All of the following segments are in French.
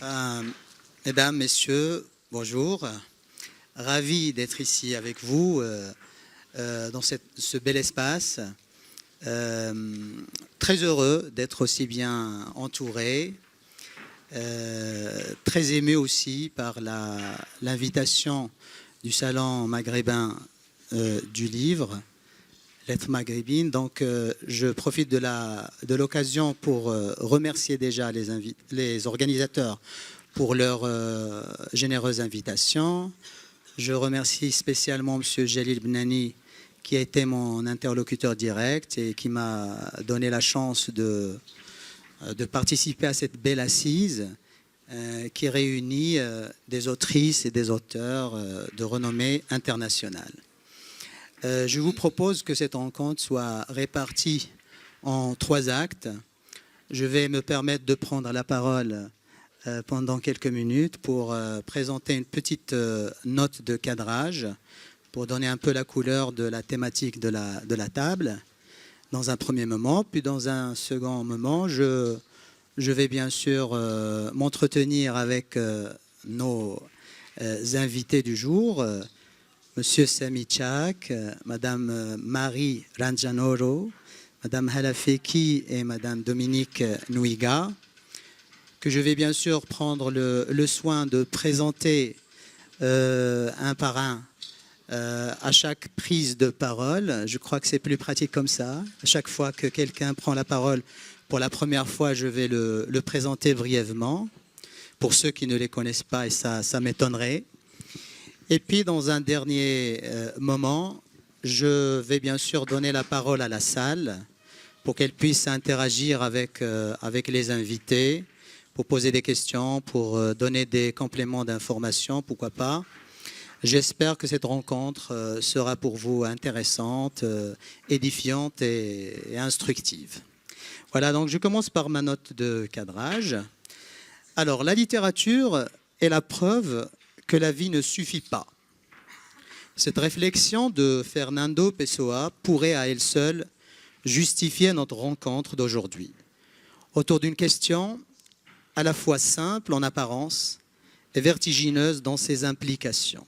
Euh, Mesdames, Messieurs, bonjour. Ravi d'être ici avec vous dans ce bel espace. Très heureux d'être aussi bien entouré. Très ému aussi par l'invitation du Salon maghrébin du livre, Lettres maghrébines. Donc, je profite de l'occasion pour remercier déjà les organisateurs pour leur généreuse invitation. Je remercie spécialement M. Jalil Bnani, qui a été mon interlocuteur direct et qui m'a donné la chance de participer à cette belle assise qui réunit des autrices et des auteurs de renommée internationale. Je vous propose que cette rencontre soit répartie en 3 actes. Je vais me permettre de prendre la parole pendant quelques minutes pour présenter une petite note de cadrage, pour donner un peu la couleur de la thématique de la table, dans un premier moment. Puis dans un second moment, je vais bien sûr m'entretenir avec nos invités du jour, Monsieur Sami Chak, Madame Marie Ranjanoro, Madame Halafeki et Madame Dominique Nouiga, que je vais bien sûr prendre le soin de présenter un par un à chaque prise de parole. Je crois que c'est plus pratique comme ça. À chaque fois que quelqu'un prend la parole pour la première fois, je vais le présenter brièvement, pour ceux qui ne les connaissent pas, et ça m'étonnerait. Et puis, dans un dernier moment, je vais bien sûr donner la parole à la salle pour qu'elle puisse interagir avec les invités, pour poser des questions, pour donner des compléments d'information, pourquoi pas. J'espère que cette rencontre sera pour vous intéressante, édifiante et instructive. Voilà, donc je commence par ma note de cadrage. Alors, la littérature est la preuve que la vie ne suffit pas. Cette réflexion de Fernando Pessoa pourrait à elle seule justifier notre rencontre d'aujourd'hui, autour d'une question à la fois simple en apparence et vertigineuse dans ses implications.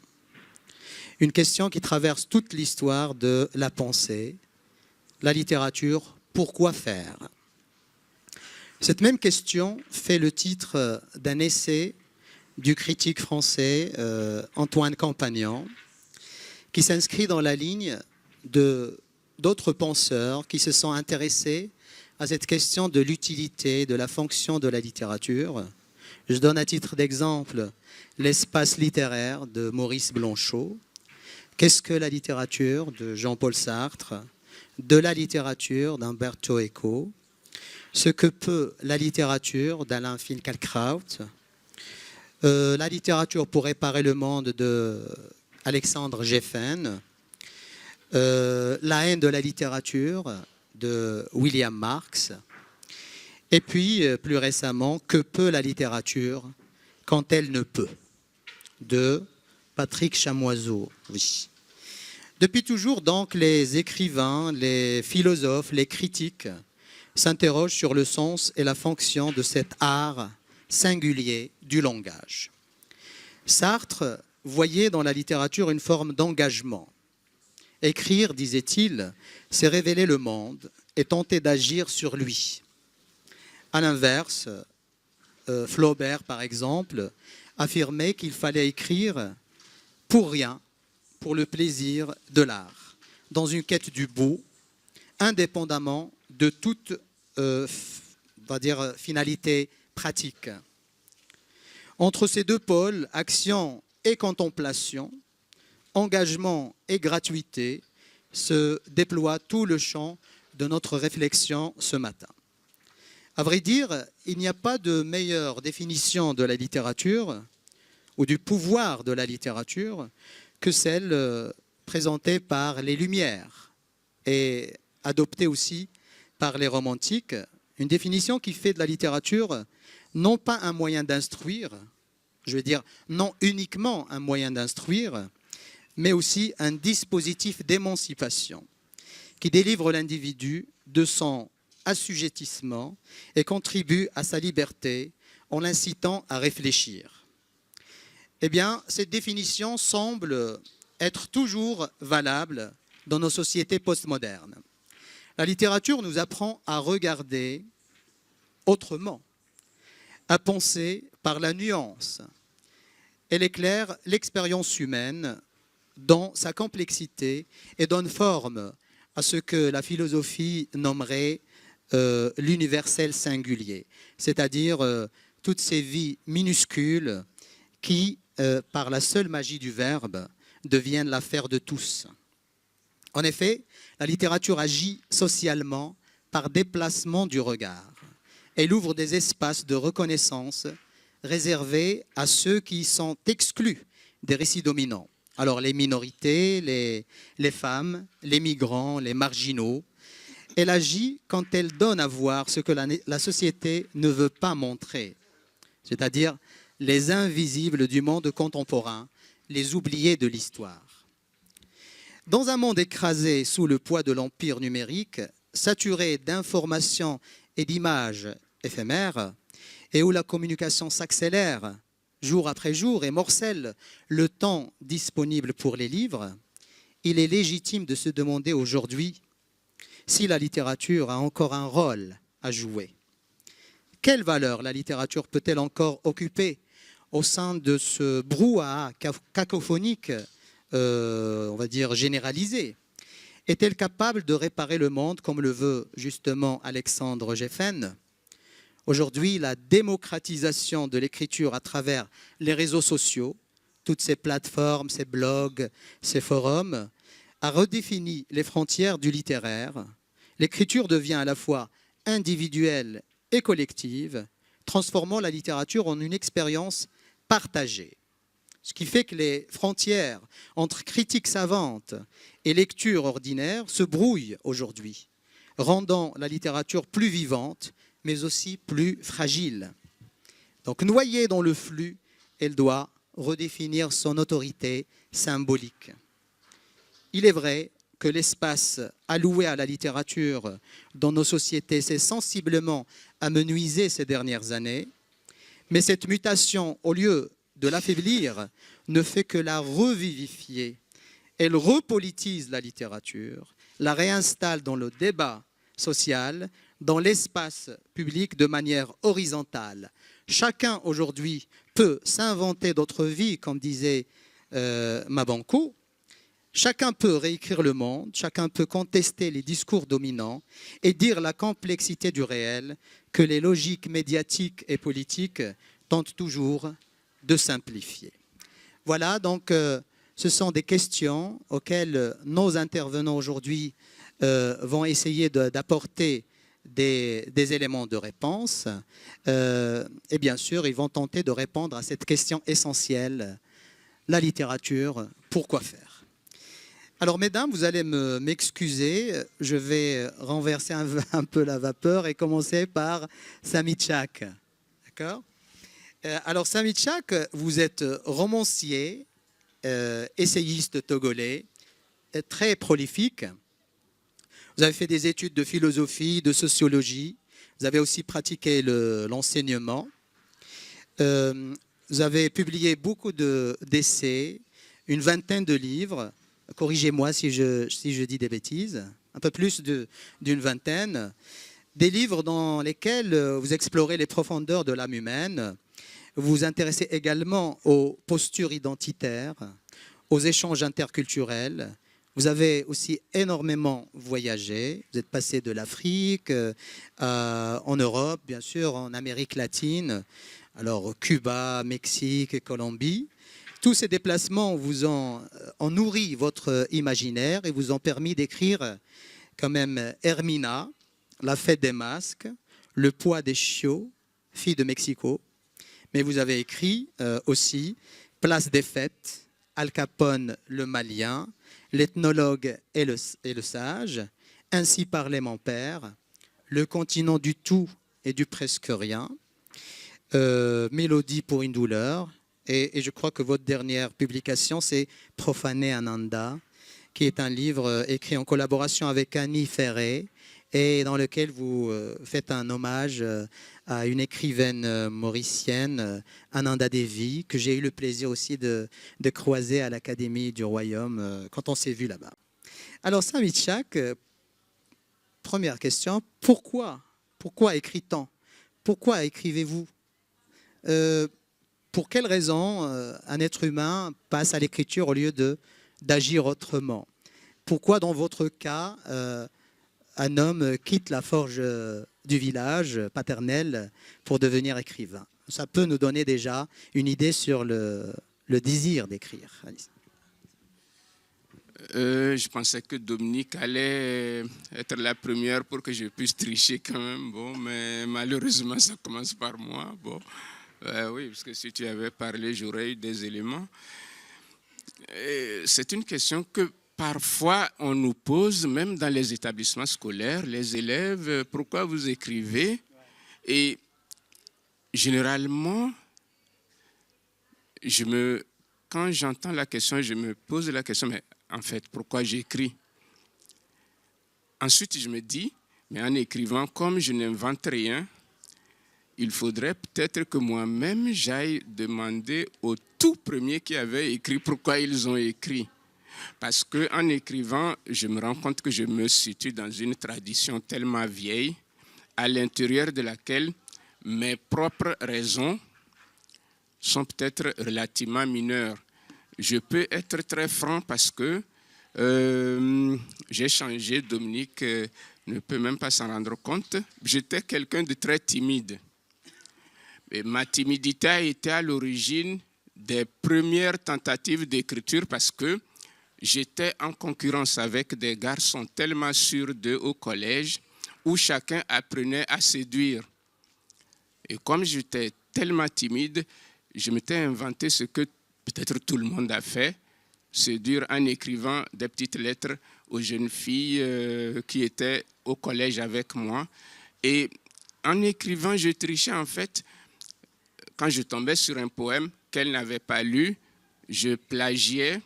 Une question qui traverse toute l'histoire de la pensée, la littérature, pourquoi faire? Cette même question fait le titre d'un essai du critique français Antoine Campagnan, qui s'inscrit dans la ligne d'autres penseurs qui se sont intéressés à cette question de l'utilité, de la fonction de la littérature. Je donne à titre d'exemple L'espace littéraire de Maurice Blanchot, Qu'est-ce que la littérature de Jean-Paul Sartre, De la littérature d'Umberto Eco, Ce que peut la littérature d'Alain Finkielkraut, La littérature pour réparer le monde de Alexandre Geffen, La haine de la littérature de William Marx, et puis plus récemment, Que peut la littérature quand elle ne peut, de Patrick Chamoiseau. Oui. Depuis toujours, donc, les écrivains, les philosophes, les critiques s'interrogent sur le sens et la fonction de cet art singulier du langage. Sartre voyait dans la littérature une forme d'engagement. Écrire, disait-il, c'est révéler le monde et tenter d'agir sur lui. À l'inverse, Flaubert, par exemple, affirmait qu'il fallait écrire pour rien, pour le plaisir de l'art, dans une quête du beau, indépendamment de toute on va dire, finalité pratique. Entre ces deux pôles, action et contemplation, engagement et gratuité, se déploie tout le champ de notre réflexion ce matin. À vrai dire, il n'y a pas de meilleure définition de la littérature ou du pouvoir de la littérature que celle présentée par les Lumières et adoptée aussi par les romantiques, une définition qui fait de la littérature non pas un moyen d'instruire, je veux dire non uniquement un moyen d'instruire, mais aussi un dispositif d'émancipation qui délivre l'individu de son assujettissement et contribue à sa liberté en l'incitant à réfléchir. Eh bien, cette définition semble être toujours valable dans nos sociétés postmodernes. La littérature nous apprend à regarder autrement, à penser par la nuance. Elle éclaire l'expérience humaine dans sa complexité et donne forme à ce que la philosophie nommerait l'universel singulier, c'est-à-dire toutes ces vies minuscules qui, par la seule magie du verbe, deviennent l'affaire de tous. En effet, la littérature agit socialement par déplacement du regard. Elle ouvre des espaces de reconnaissance réservés à ceux qui sont exclus des récits dominants. Alors les minorités, les femmes, les migrants, les marginaux. Elle agit quand elle donne à voir ce que la société ne veut pas montrer, c'est-à-dire les invisibles du monde contemporain, les oubliés de l'histoire. Dans un monde écrasé sous le poids de l'empire numérique, saturé d'informations et d'images éphémères, et où la communication s'accélère jour après jour et morcelle le temps disponible pour les livres, il est légitime de se demander aujourd'hui si la littérature a encore un rôle à jouer. Quelle valeur la littérature peut-elle encore occuper au sein de ce brouhaha cacophonique, on va dire généralisé? Est-elle capable de réparer le monde comme le veut justement Alexandre Geffen? Aujourd'hui, la démocratisation de l'écriture à travers les réseaux sociaux, toutes ces plateformes, ces blogs, ces forums, a redéfini les frontières du littéraire. L'écriture devient à la fois individuelle et collective, transformant la littérature en une expérience partagée. Ce qui fait que les frontières entre critique savante et lecture ordinaire se brouillent aujourd'hui, rendant la littérature plus vivante, mais aussi plus fragile. Donc noyée dans le flux, elle doit redéfinir son autorité symbolique. Il est vrai que l'espace alloué à la littérature dans nos sociétés s'est sensiblement amenuisé ces dernières années, mais cette mutation, au lieu de l'affaiblir, ne fait que la revivifier. Elle repolitise la littérature, la réinstalle dans le débat social, dans l'espace public de manière horizontale. Chacun aujourd'hui peut s'inventer d'autres vies, comme disait Mabankou. Chacun peut réécrire le monde, chacun peut contester les discours dominants et dire la complexité du réel que les logiques médiatiques et politiques tentent toujours de simplifier. Voilà, donc ce sont des questions auxquelles nos intervenants aujourd'hui vont essayer d'apporter des éléments de réponse. Et bien sûr, ils vont tenter de répondre à cette question essentielle, la littérature, pourquoi faire? Alors, mesdames, vous allez m'excuser, je vais renverser un peu la vapeur et commencer par Samy Tchak. D'accord? Alors, Samy Tchak, vous êtes romancier, essayiste togolais, très prolifique. Vous avez fait des études de philosophie, de sociologie. Vous avez aussi pratiqué l'enseignement. Vous avez publié beaucoup d'essais, une vingtaine de livres. Corrigez-moi si je dis des bêtises. Un peu plus d'une vingtaine. Des livres dans lesquels vous explorez les profondeurs de l'âme humaine. Vous vous intéressez également aux postures identitaires, aux échanges interculturels. Vous avez aussi énormément voyagé. Vous êtes passé de l'Afrique, en Europe, bien sûr, en Amérique latine, alors Cuba, Mexique, Colombie. Tous ces déplacements vous ont nourri votre imaginaire et vous ont permis d'écrire quand même Hermina, La fête des masques, Le poids des chiots, Fille de Mexico. Mais vous avez écrit aussi Place des fêtes, Al Capone le Malien, L'ethnologue et le sage, Ainsi parlait mon père, Le continent du tout et du presque rien, Mélodie pour une douleur, et je crois que votre dernière publication, c'est Profané Ananda, qui est un livre écrit en collaboration avec Annie Ferré et dans lequel vous faites un hommage à une écrivaine mauricienne, Ananda Devi, que j'ai eu le plaisir aussi de croiser à l'Académie du Royaume quand on s'est vu là-bas. Alors, Samit Chak, première question, pourquoi écrit-on? Pourquoi écrivez-vous? Pour quelle raison un être humain passe à l'écriture au lieu d'agir autrement? Pourquoi, dans votre cas, un homme quitte la forge du village paternel pour devenir écrivain? Ça peut nous donner déjà une idée sur le désir d'écrire. Je pensais que Dominique allait être la première pour que je puisse tricher quand même. Bon, mais malheureusement, ça commence par moi. Bon, oui, parce que si tu avais parlé, j'aurais eu des éléments. C'est une question que parfois on nous pose, même dans les établissements scolaires, les élèves, pourquoi vous écrivez? Et généralement, quand j'entends la question, je me pose la question, mais en fait, pourquoi j'écris? Ensuite, je me dis, mais en écrivant, comme je n'invente rien, il faudrait peut-être que moi-même, j'aille demander aux tout premiers qui avaient écrit pourquoi ils ont écrit. Parce qu'en écrivant, je me rends compte que je me situe dans une tradition tellement vieille, à l'intérieur de laquelle mes propres raisons sont peut-être relativement mineures. Je peux être très franc parce que j'ai changé, Dominique ne peut même pas s'en rendre compte. J'étais quelqu'un de très timide. Et ma timidité a été à l'origine des premières tentatives d'écriture parce que j'étais en concurrence avec des garçons tellement sûrs d'eux au collège où chacun apprenait à séduire. Et comme j'étais tellement timide, je m'étais inventé ce que peut-être tout le monde a fait, séduire en écrivant des petites lettres aux jeunes filles qui étaient au collège avec moi. Et en écrivant, je trichais en fait. Quand je tombais sur un poème qu'elle n'avait pas lu, je plagiais.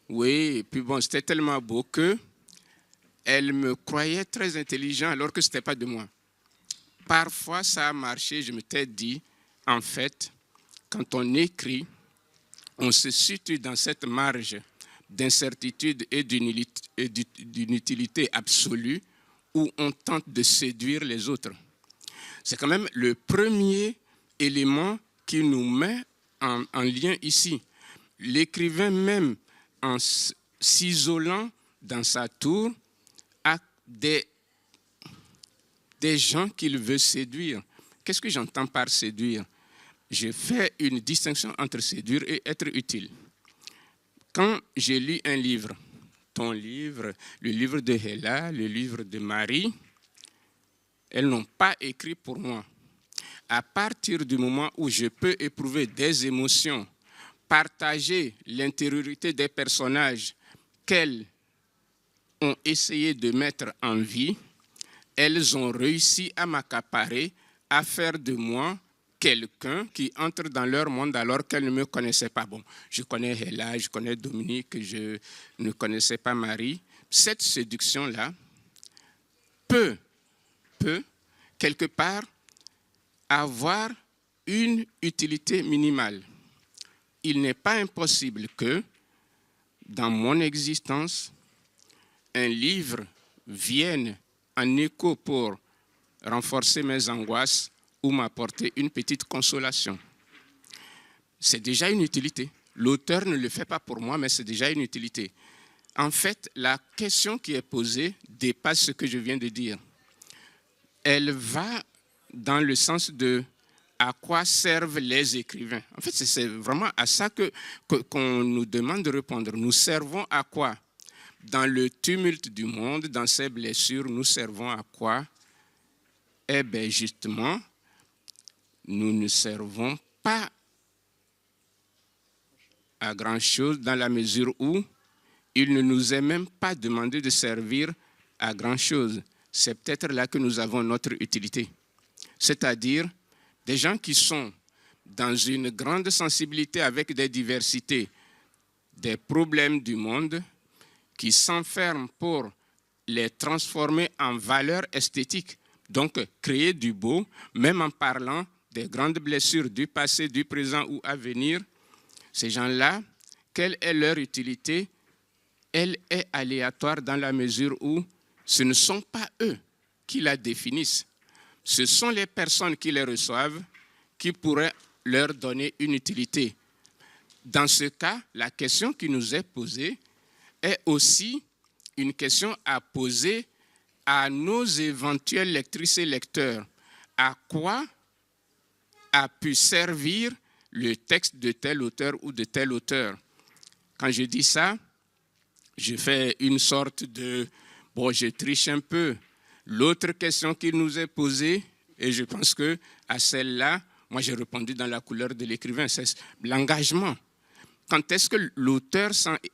Oui, et puis bon, c'était tellement beau qu'elle me croyait très intelligent alors que ce n'était pas de moi. Parfois, ça a marché, je m'étais dit, en fait, quand on écrit, on se situe dans cette marge d'incertitude et d'inutilité absolue où on tente de séduire les autres. C'est quand même le premier élément qui nous met en lien ici. L'écrivain même, en s'isolant dans sa tour, a des gens qu'il veut séduire. Qu'est-ce que j'entends par séduire? Je fais une distinction entre séduire et être utile. Quand j'ai lu un livre, ton livre, le livre de Hella, le livre de Marie, elles n'ont pas écrit pour moi. À partir du moment où je peux éprouver des émotions, partager l'intériorité des personnages qu'elles ont essayé de mettre en vie, elles ont réussi à m'accaparer, à faire de moi quelqu'un qui entre dans leur monde alors qu'elles ne me connaissaient pas. Bon, je connais Hella, je connais Dominique, je ne connaissais pas Marie. Cette séduction-là peut, quelque part, avoir une utilité minimale. Il n'est pas impossible que, dans mon existence, un livre vienne en écho pour renforcer mes angoisses ou m'apporter une petite consolation. C'est déjà une utilité. L'auteur ne le fait pas pour moi, mais c'est déjà une utilité. En fait, la question qui est posée dépasse ce que je viens de dire. Elle va dans le sens de à quoi servent les écrivains. En fait, c'est vraiment à ça qu'on nous demande de répondre. Nous servons à quoi? Dans le tumulte du monde, dans ces blessures, nous servons à quoi? Eh bien, justement, nous ne servons pas à grand-chose dans la mesure où il ne nous est même pas demandé de servir à grand-chose. C'est peut-être là que nous avons notre utilité. C'est-à-dire des gens qui sont dans une grande sensibilité avec des diversités, des problèmes du monde, qui s'enferment pour les transformer en valeurs esthétiques. Donc, créer du beau, même en parlant des grandes blessures du passé, du présent ou à venir. Ces gens-là, quelle est leur utilité? Elle est aléatoire dans la mesure où ce ne sont pas eux qui la définissent. Ce sont les personnes qui les reçoivent qui pourraient leur donner une utilité. Dans ce cas, la question qui nous est posée est aussi une question à poser à nos éventuels lectrices et lecteurs. À quoi a pu servir le texte de tel auteur ou de tel auteur? Quand je dis ça, je fais une sorte de... Bon, je triche un peu. L'autre question qui nous est posée, et je pense qu'à celle-là, moi j'ai répondu dans la couleur de l'écrivain, c'est l'engagement. Quand est-ce que l'auteur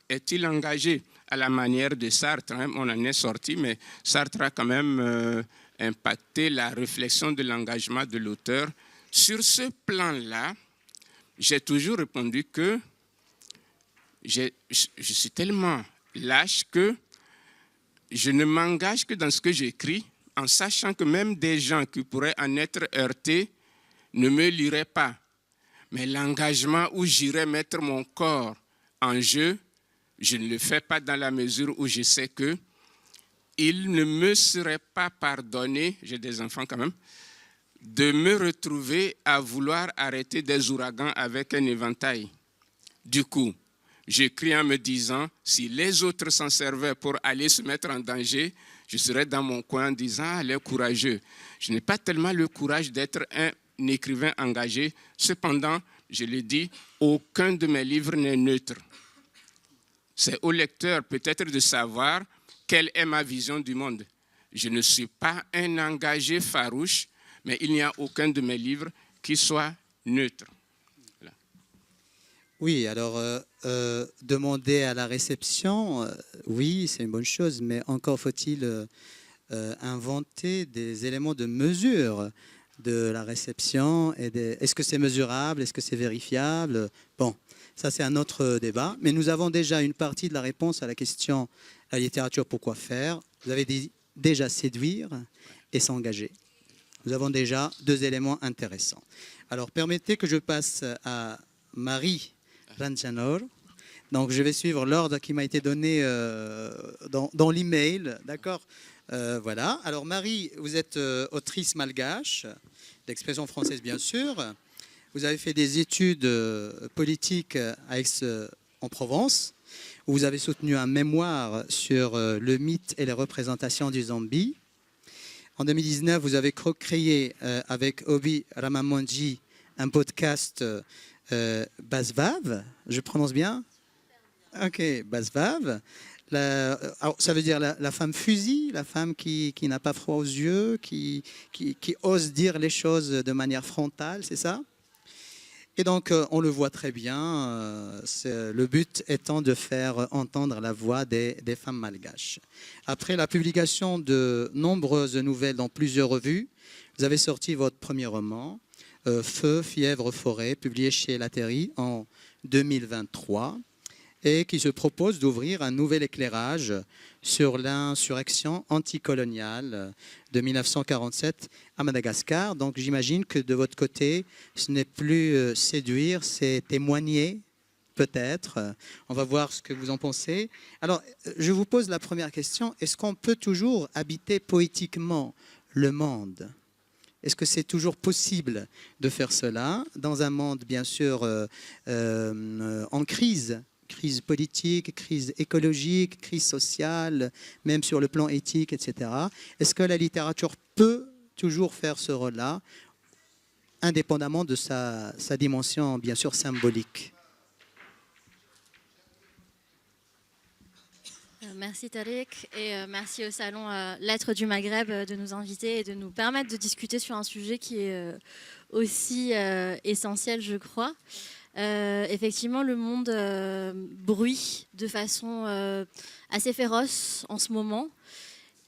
est-il engagé? À la manière de Sartre, hein, on en est sorti, mais Sartre a quand même impacté la réflexion de l'engagement de l'auteur. Sur ce plan-là, j'ai toujours répondu que je suis tellement lâche que je ne m'engage que dans ce que j'écris, en sachant que même des gens qui pourraient en être heurtés ne me liraient pas. Mais l'engagement où j'irais mettre mon corps en jeu, je ne le fais pas dans la mesure où je sais qu'il ne me serait pas pardonné, j'ai des enfants quand même, de me retrouver à vouloir arrêter des ouragans avec un éventail. Du coup, j'écris en me disant, si les autres s'en servaient pour aller se mettre en danger, je serais dans mon coin en disant, ah, les courageux. Je n'ai pas tellement le courage d'être un écrivain engagé. Cependant, je le dis, aucun de mes livres n'est neutre. C'est au lecteur peut-être de savoir quelle est ma vision du monde. Je ne suis pas un engagé farouche, mais il n'y a aucun de mes livres qui soit neutre. Voilà. Oui, alors demander à la réception, oui, c'est une bonne chose, mais encore faut-il inventer des éléments de mesure de la réception. Est-ce que c'est mesurable? Est-ce que c'est vérifiable? Bon, ça c'est un autre débat. Mais nous avons déjà une partie de la réponse à la question « La littérature, pourquoi faire ?» Vous avez dit déjà séduire et s'engager. Nous avons déjà deux éléments intéressants. Alors, permettez que je passe à Marie Ranjanor. Donc, je vais suivre l'ordre qui m'a été donné dans l'email. D'accord? Voilà. Alors, Marie, vous êtes autrice malgache, d'expression française, bien sûr. Vous avez fait des études politiques à Aix-en-Provence, où vous avez soutenu un mémoire sur le mythe et les représentations du zombie. En 2019, vous avez créé avec Obi Ramamonji un podcast Basvav, je prononce bien? Ok, Basvav. Ça veut dire la femme fusil, la femme qui n'a pas froid aux yeux, qui ose dire les choses de manière frontale, c'est ça? Et donc, on le voit très bien, le but étant de faire entendre la voix des femmes malgaches. Après la publication de nombreuses nouvelles dans plusieurs revues, vous avez sorti votre premier roman, Feu, fièvre, forêt, publié chez Laterry en 2023, et qui se propose d'ouvrir un nouvel éclairage sur l'insurrection anticoloniale de 1947 à Madagascar. Donc j'imagine que de votre côté, ce n'est plus séduire, c'est témoigner, peut-être. On va voir ce que vous en pensez. Alors, je vous pose la première question. Est-ce qu'on peut toujours habiter poétiquement le monde ? Est-ce que c'est toujours possible de faire cela dans un monde, bien sûr, en crise politique, crise écologique, crise sociale, même sur le plan éthique, etc. Est-ce que la littérature peut toujours faire ce rôle-là, indépendamment de sa dimension, bien sûr, symbolique? Merci Tariq et merci au Salon Lettres du Maghreb de nous inviter et de nous permettre de discuter sur un sujet qui est aussi essentiel, je crois. Effectivement, le monde bruit de façon assez féroce en ce moment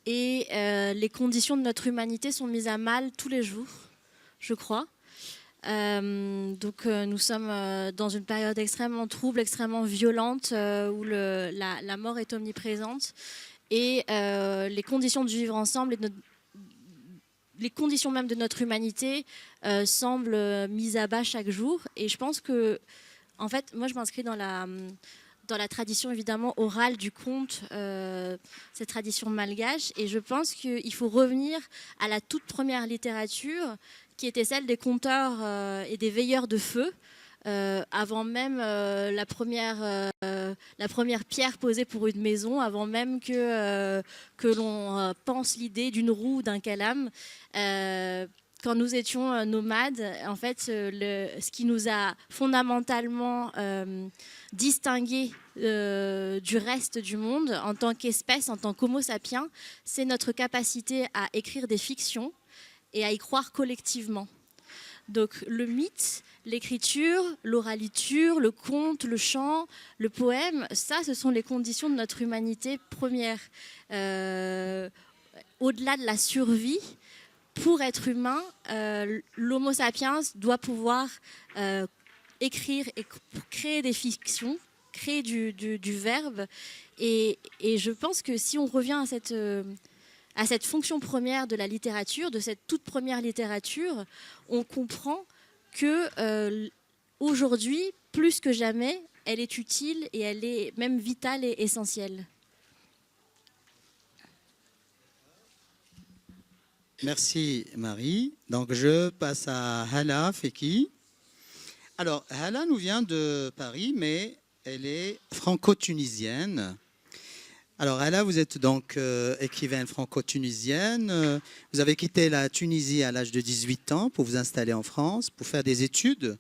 et les conditions de notre humanité sont mises à mal tous les jours, je crois. Donc nous sommes dans une période extrêmement trouble, extrêmement violente où la mort est omniprésente et les conditions du vivre ensemble et les conditions même de notre humanité semblent mises à bas chaque jour. Et je pense que, en fait, moi je m'inscris dans la tradition évidemment orale du conte, cette tradition malgache, et je pense qu'il faut revenir à la toute première littérature qui était celle des conteurs et des veilleurs de feu, avant même la première pierre posée pour une maison, avant même que l'on pense l'idée d'une roue ou d'un calame. Quand nous étions nomades, en fait, ce qui nous a fondamentalement distingués du reste du monde en tant qu'espèce, en tant qu'homo sapiens, c'est notre capacité à écrire des fictions et à y croire collectivement. Donc le mythe, l'écriture, l'oraliture, le conte, le chant, le poème, ça, ce sont les conditions de notre humanité première. Au-delà de la survie, pour être humain, l'homo sapiens doit pouvoir écrire et créer des fictions, créer du verbe. Et je pense que si on revient à cette fonction première de la littérature, de cette toute première littérature, on comprend que aujourd'hui, plus que jamais, elle est utile et elle est même vitale et essentielle. Merci Marie. Donc je passe à Hala Feki. Alors Hala nous vient de Paris, mais elle est franco-tunisienne. Alors Hala, vous êtes donc écrivaine franco-tunisienne. Vous avez quitté la Tunisie à l'âge de 18 ans pour vous installer en France, pour faire des études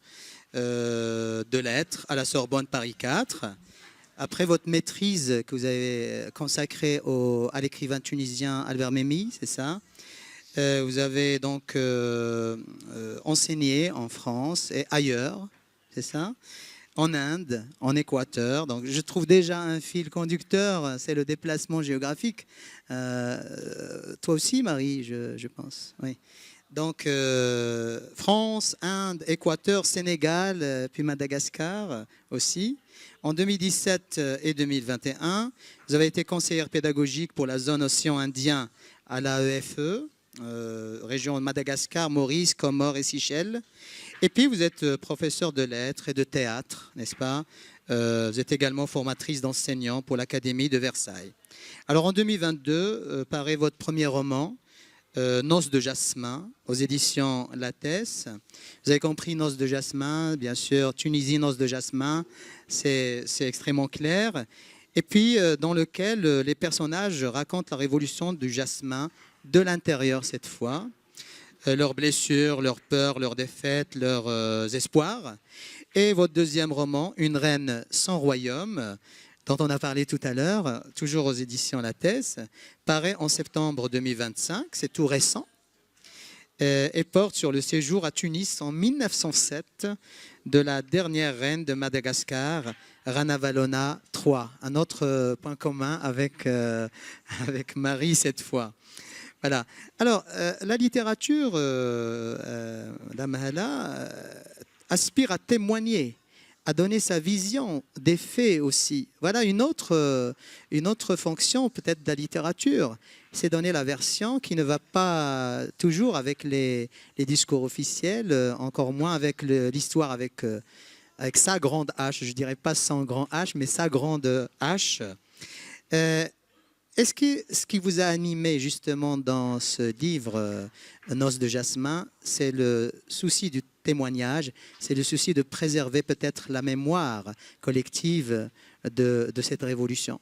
de lettres à la Sorbonne Paris 4. Après votre maîtrise que vous avez consacrée à l'écrivain tunisien Albert Memmi, c'est ça? Vous avez donc enseigné en France et ailleurs, c'est ça? En Inde, en Équateur. Donc je trouve déjà un fil conducteur, c'est le déplacement géographique. Toi aussi, Marie, je pense. Oui. Donc France, Inde, Équateur, Sénégal, puis Madagascar aussi. En 2017 et 2021, vous avez été conseillère pédagogique pour la zone océan Indien à l'AEFE. Région de Madagascar, Maurice, Comores et Seychelles. Et puis vous êtes professeur de lettres et de théâtre, n'est-ce pas? Vous êtes également formatrice d'enseignants pour l'Académie de Versailles. Alors en 2022, paraît votre premier roman, Noces de Jasmin, aux éditions Lattès. Vous avez compris, Noces de Jasmin, bien sûr, Tunisie, Noces de Jasmin, c'est extrêmement clair. Et puis dans lequel les personnages racontent la révolution du jasmin de l'intérieur cette fois, leurs blessures, leurs peurs, leurs défaites, leurs espoirs. Et votre deuxième roman, Une reine sans royaume, dont on a parlé tout à l'heure, toujours aux éditions Lattès, paraît en septembre 2025, c'est tout récent, et porte sur le séjour à Tunis en 1907 de la dernière reine de Madagascar, Ranavalona III. Un autre point commun avec Marie cette fois. Voilà. Alors, la littérature, Madame Hala, aspire à témoigner, à donner sa vision des faits aussi. Voilà une autre fonction peut-être de la littérature, c'est donner la version qui ne va pas toujours avec les discours officiels, encore moins avec l'histoire avec sa grande H, je dirais pas sans grand H, mais sa grande H. Est-ce que ce qui vous a animé justement dans ce livre Noces de Jasmin, c'est le souci du témoignage, c'est le souci de préserver peut-être la mémoire collective de cette révolution?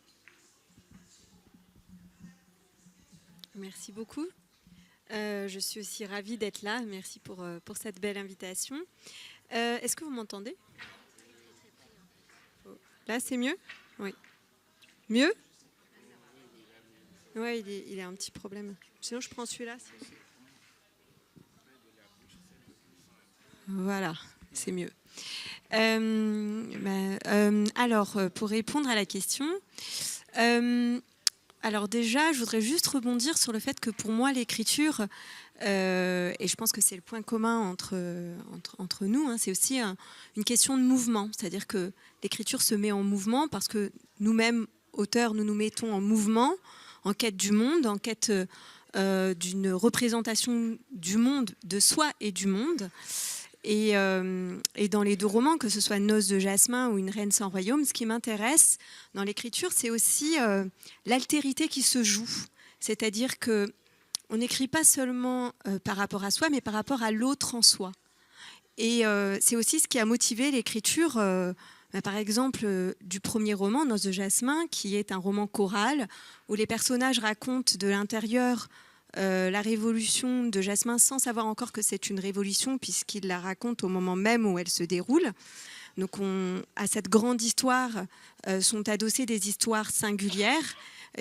Merci beaucoup. Je suis aussi ravie d'être là. Merci pour cette belle invitation. Est-ce que vous m'entendez? Là, c'est mieux? Oui. Mieux? Oui, il a un petit problème. Sinon, je prends celui-là. Voilà, c'est mieux. Alors, pour répondre à la question, alors déjà, je voudrais juste rebondir sur le fait que pour moi, l'écriture, et je pense que c'est le point commun entre nous, hein, c'est aussi une question de mouvement. C'est-à-dire que l'écriture se met en mouvement parce que nous-mêmes, auteurs, nous nous mettons en mouvement en quête du monde, en quête d'une représentation du monde, de soi et du monde. Et dans les deux romans, que ce soit Noces de Jasmin ou Une reine sans royaume, ce qui m'intéresse dans l'écriture, c'est aussi l'altérité qui se joue. C'est-à-dire qu'on n'écrit pas seulement par rapport à soi, mais par rapport à l'autre en soi. Et c'est aussi ce qui a motivé l'écriture, par exemple, du premier roman, Noces de Jasmin, qui est un roman choral, où les personnages racontent de l'intérieur la révolution de Jasmin sans savoir encore que c'est une révolution, puisqu'il la raconte au moment même où elle se déroule. Donc à cette grande histoire sont adossées des histoires singulières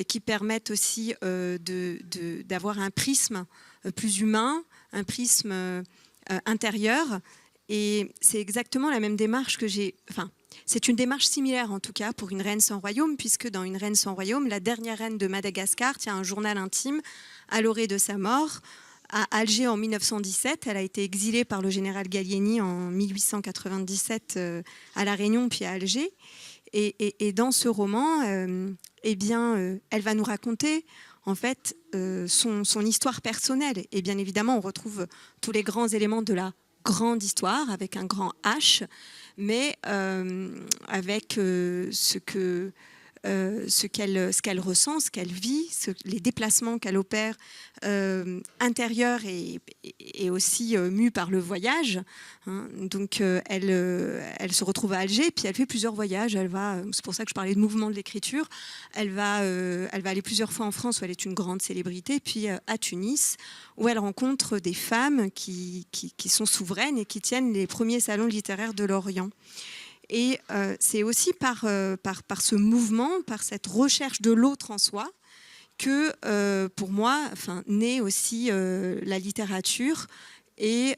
qui permettent aussi d'avoir un prisme plus humain, un prisme intérieur. Et c'est exactement la même démarche que j'ai... Enfin, c'est une démarche similaire en tout cas pour Une reine sans royaume, puisque dans Une reine sans royaume, la dernière reine de Madagascar tient un journal intime à l'orée de sa mort. À Alger en 1917, elle a été exilée par le général Gallieni en 1897 à La Réunion puis à Alger. Et dans ce roman, elle va nous raconter en fait son histoire personnelle. Et bien évidemment, on retrouve tous les grands éléments de la grande histoire avec un grand H, mais avec ce qu'elle ressent, ce qu'elle vit, les déplacements qu'elle opère intérieurs et aussi mue par le voyage. Hein. Donc elle se retrouve à Alger, puis elle fait plusieurs voyages. C'est pour ça que je parlais de mouvement de l'écriture. Elle va aller plusieurs fois en France où elle est une grande célébrité, puis à Tunis où elle rencontre des femmes qui sont souveraines et qui tiennent les premiers salons littéraires de l'Orient. Et c'est aussi par ce mouvement, par cette recherche de l'autre en soi, que pour moi, naît aussi la littérature et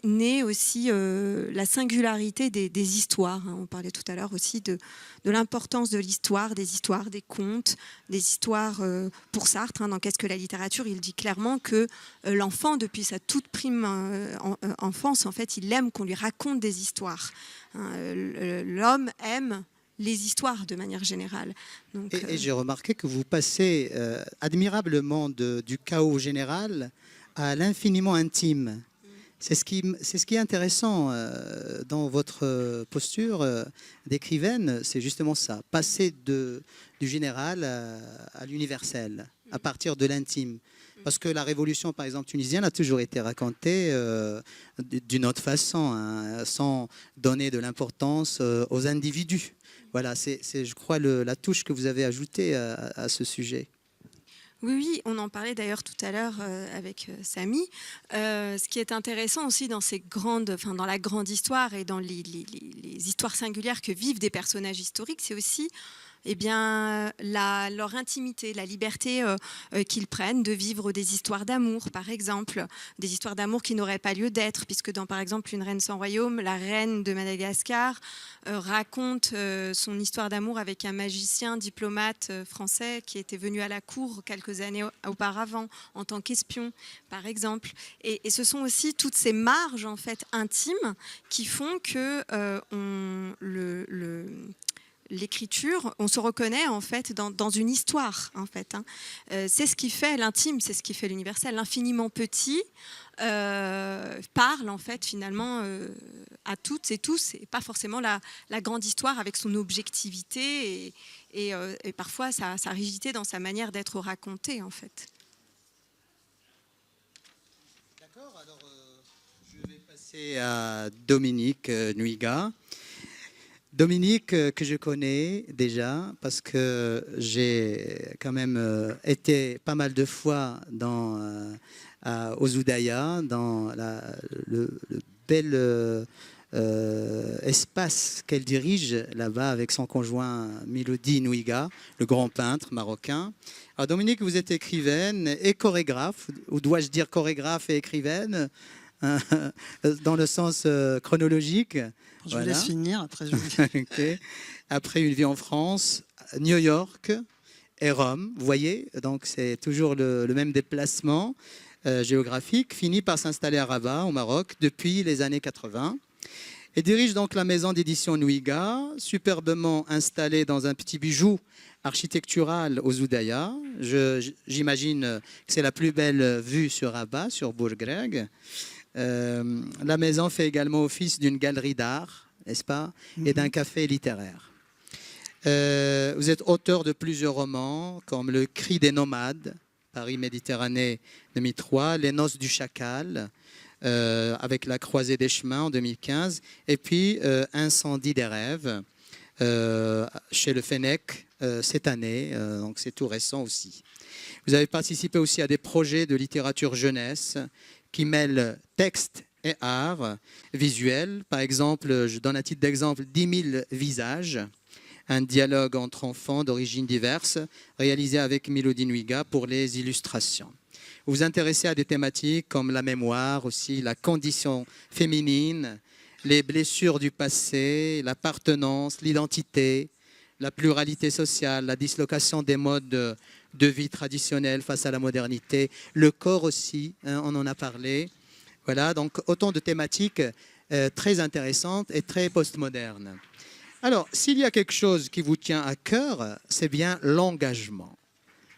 naît aussi la singularité des histoires. On parlait tout à l'heure aussi de l'importance de l'histoire, des contes, des histoires pour Sartre. Dans Qu'est-ce que la littérature ? Il dit clairement que l'enfant, depuis sa toute prime enfance, en fait, il aime qu'on lui raconte des histoires. L'homme aime les histoires de manière générale. Donc, et j'ai remarqué que vous passez admirablement du chaos général à l'infiniment intime. C'est ce qui est intéressant dans votre posture d'écrivaine, c'est justement ça, passer du général à l'universel, à partir de l'intime. Parce que la révolution, par exemple, tunisienne a toujours été racontée d'une autre façon, hein, sans donner de l'importance aux individus. Voilà, c'est je crois, la touche que vous avez ajoutée à ce sujet. Oui, on en parlait d'ailleurs tout à l'heure avec Samy. Ce qui est intéressant aussi dans dans la grande histoire et dans les histoires singulières que vivent des personnages historiques, c'est aussi leur intimité, la liberté qu'ils prennent de vivre des histoires d'amour, par exemple, des histoires d'amour qui n'auraient pas lieu d'être, puisque dans, par exemple, Une reine sans royaume, la reine de Madagascar raconte son histoire d'amour avec un magicien diplomate français qui était venu à la cour quelques années auparavant en tant qu'espion, par exemple. Et ce sont aussi toutes ces marges en fait intimes qui font que l'écriture, on se reconnaît en fait dans une histoire en fait. C'est ce qui fait l'intime, c'est ce qui fait l'universel. L'infiniment petit parle en fait finalement à toutes et tous, et pas forcément la grande histoire avec son objectivité et parfois sa rigidité dans sa manière d'être racontée en fait. D'accord, alors je vais passer à Dominique Nuiga. Dominique, que je connais déjà, parce que j'ai quand même été pas mal de fois aux Oudaya, dans le bel espace qu'elle dirige là-bas avec son conjoint Milodi Nuiga, le grand peintre marocain. Alors Dominique, vous êtes écrivaine et chorégraphe, ou dois-je dire chorégraphe et écrivaine, dans le sens chronologique. Je vous laisse finir, après je vous... Okay. Après une vie en France, New York et Rome, vous voyez, donc c'est toujours le même déplacement géographique, finit par s'installer à Rabat, au Maroc, depuis les années 80. Et dirige donc la maison d'édition Nuiga, superbement installée dans un petit bijou architecturale aux Oudaya. J'imagine que c'est la plus belle vue sur Rabat, sur Bourgreg. La maison fait également office d'une galerie d'art, n'est-ce pas, et d'un café littéraire. Vous êtes auteur de plusieurs romans, comme Le Cri des nomades, Paris-Méditerranée 2003, Les Noces du Chacal, avec La Croisée des Chemins en 2015, et puis Incendie des rêves, chez le Fennec cette année, donc c'est tout récent aussi. Vous avez participé aussi à des projets de littérature jeunesse qui mêlent texte et art visuel. Par exemple, je donne un titre d'exemple, 10 000 visages, un dialogue entre enfants d'origines diverses, réalisé avec Mélodie Nuiga pour les illustrations. Vous vous intéressez à des thématiques comme la mémoire, aussi la condition féminine, les blessures du passé, l'appartenance, l'identité, la pluralité sociale, la dislocation des modes de vie traditionnels face à la modernité, le corps aussi, hein, on en a parlé. Voilà, donc autant de thématiques très intéressantes et très postmodernes. Alors, s'il y a quelque chose qui vous tient à cœur, c'est bien l'engagement,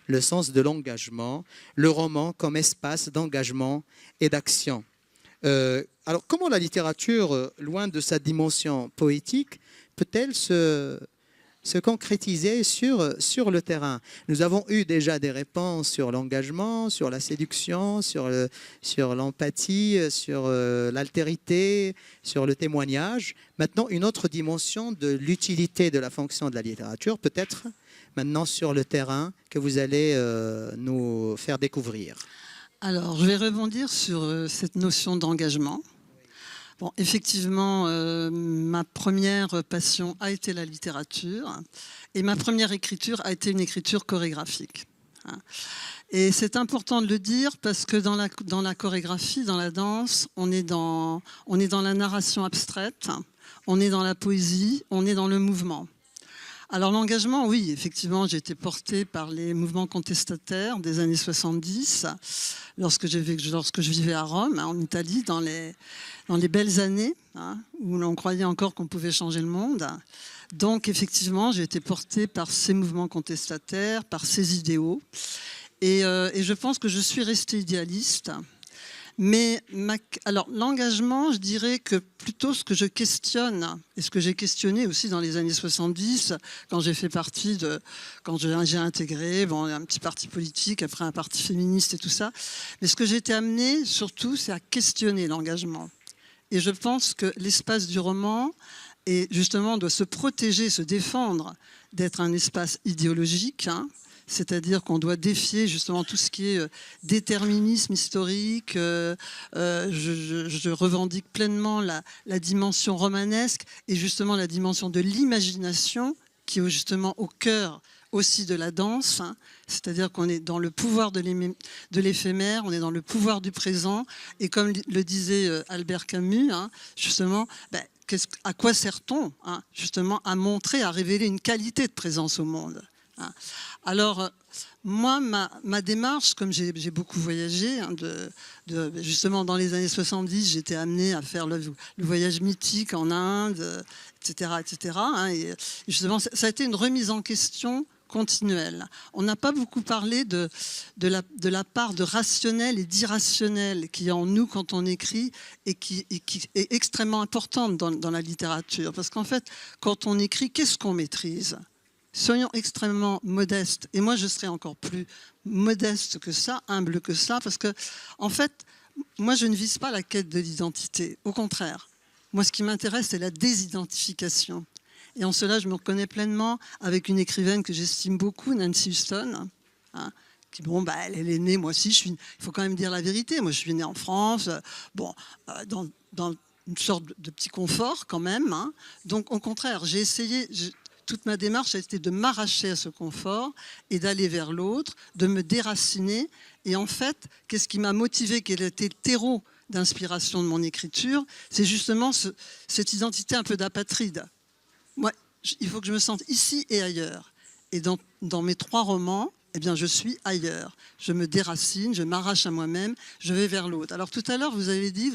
le sens de l'engagement, le roman comme espace d'engagement et d'action. Alors, comment la littérature, loin de sa dimension poétique, peut-elle se concrétiser sur le terrain? Nous avons eu déjà des réponses sur l'engagement, sur la séduction, sur l'empathie, sur l'altérité, sur le témoignage. Maintenant, une autre dimension de l'utilité de la fonction de la littérature, peut-être maintenant sur le terrain, que vous allez nous faire découvrir. Alors, je vais rebondir sur cette notion d'engagement. Bon, effectivement, ma première passion a été la littérature et ma première écriture a été une écriture chorégraphique. Et c'est important de le dire parce que dans la chorégraphie, dans la danse, on est dans la narration abstraite, on est dans la poésie, on est dans le mouvement. Alors l'engagement, oui, effectivement, j'ai été portée par les mouvements contestataires des années 70, lorsque je vivais à Rome, en Italie, dans les belles années, où l'on croyait encore qu'on pouvait changer le monde. Donc effectivement, j'ai été portée par ces mouvements contestataires, par ces idéaux. Et je pense que je suis restée idéaliste. Mais alors l'engagement, je dirais que plutôt ce que je questionne, et ce que j'ai questionné aussi dans les années 70, quand j'ai intégré un petit parti politique, après un parti féministe et tout ça, mais ce que j'ai été amenée surtout, c'est à questionner l'engagement. Et je pense que l'espace du roman justement doit se protéger, se défendre d'être un espace idéologique, c'est-à-dire qu'on doit défier justement tout ce qui est déterminisme historique. Je revendique pleinement la dimension romanesque et justement la dimension de l'imagination qui est justement au cœur aussi de la danse, c'est-à-dire qu'on est dans le pouvoir de l'éphémère, on est dans le pouvoir du présent, et comme le disait Albert Camus, justement, à quoi sert-on justement à montrer, à révéler une qualité de présence au monde. Alors, moi, ma démarche, comme j'ai beaucoup voyagé, justement dans les années 70, j'étais amenée à faire le voyage mythique en Inde, etc. Et justement, ça a été une remise en question continuelle. On n'a pas beaucoup parlé de la part de rationnel et d'irrationnel qui est en nous quand on écrit et qui est extrêmement importante dans la littérature. Parce qu'en fait, quand on écrit, qu'est-ce qu'on maîtrise ? Soyons extrêmement modestes. Et moi, je serais encore plus modeste que ça, humble que ça, parce que, en fait, moi, je ne vise pas la quête de l'identité. Au contraire, moi, ce qui m'intéresse, c'est la désidentification. Et en cela, je me reconnais pleinement avec une écrivaine que j'estime beaucoup, Nancy Huston, qui, elle est née, moi aussi, il faut quand même dire la vérité. Moi, je suis née en France, dans une sorte de petit confort quand même. Donc, au contraire, j'ai essayé... Toute ma démarche a été de m'arracher à ce confort et d'aller vers l'autre, de me déraciner. Et en fait, qu'est-ce qui m'a motivé, quel était le terreau d'inspiration de mon écriture? C'est justement cette identité un peu d'apatride. Moi, il faut que je me sente ici et ailleurs. Et dans mes 3 romans, eh bien, je suis ailleurs. Je me déracine, je m'arrache à moi-même, je vais vers l'autre. Alors tout à l'heure, vous avez dit,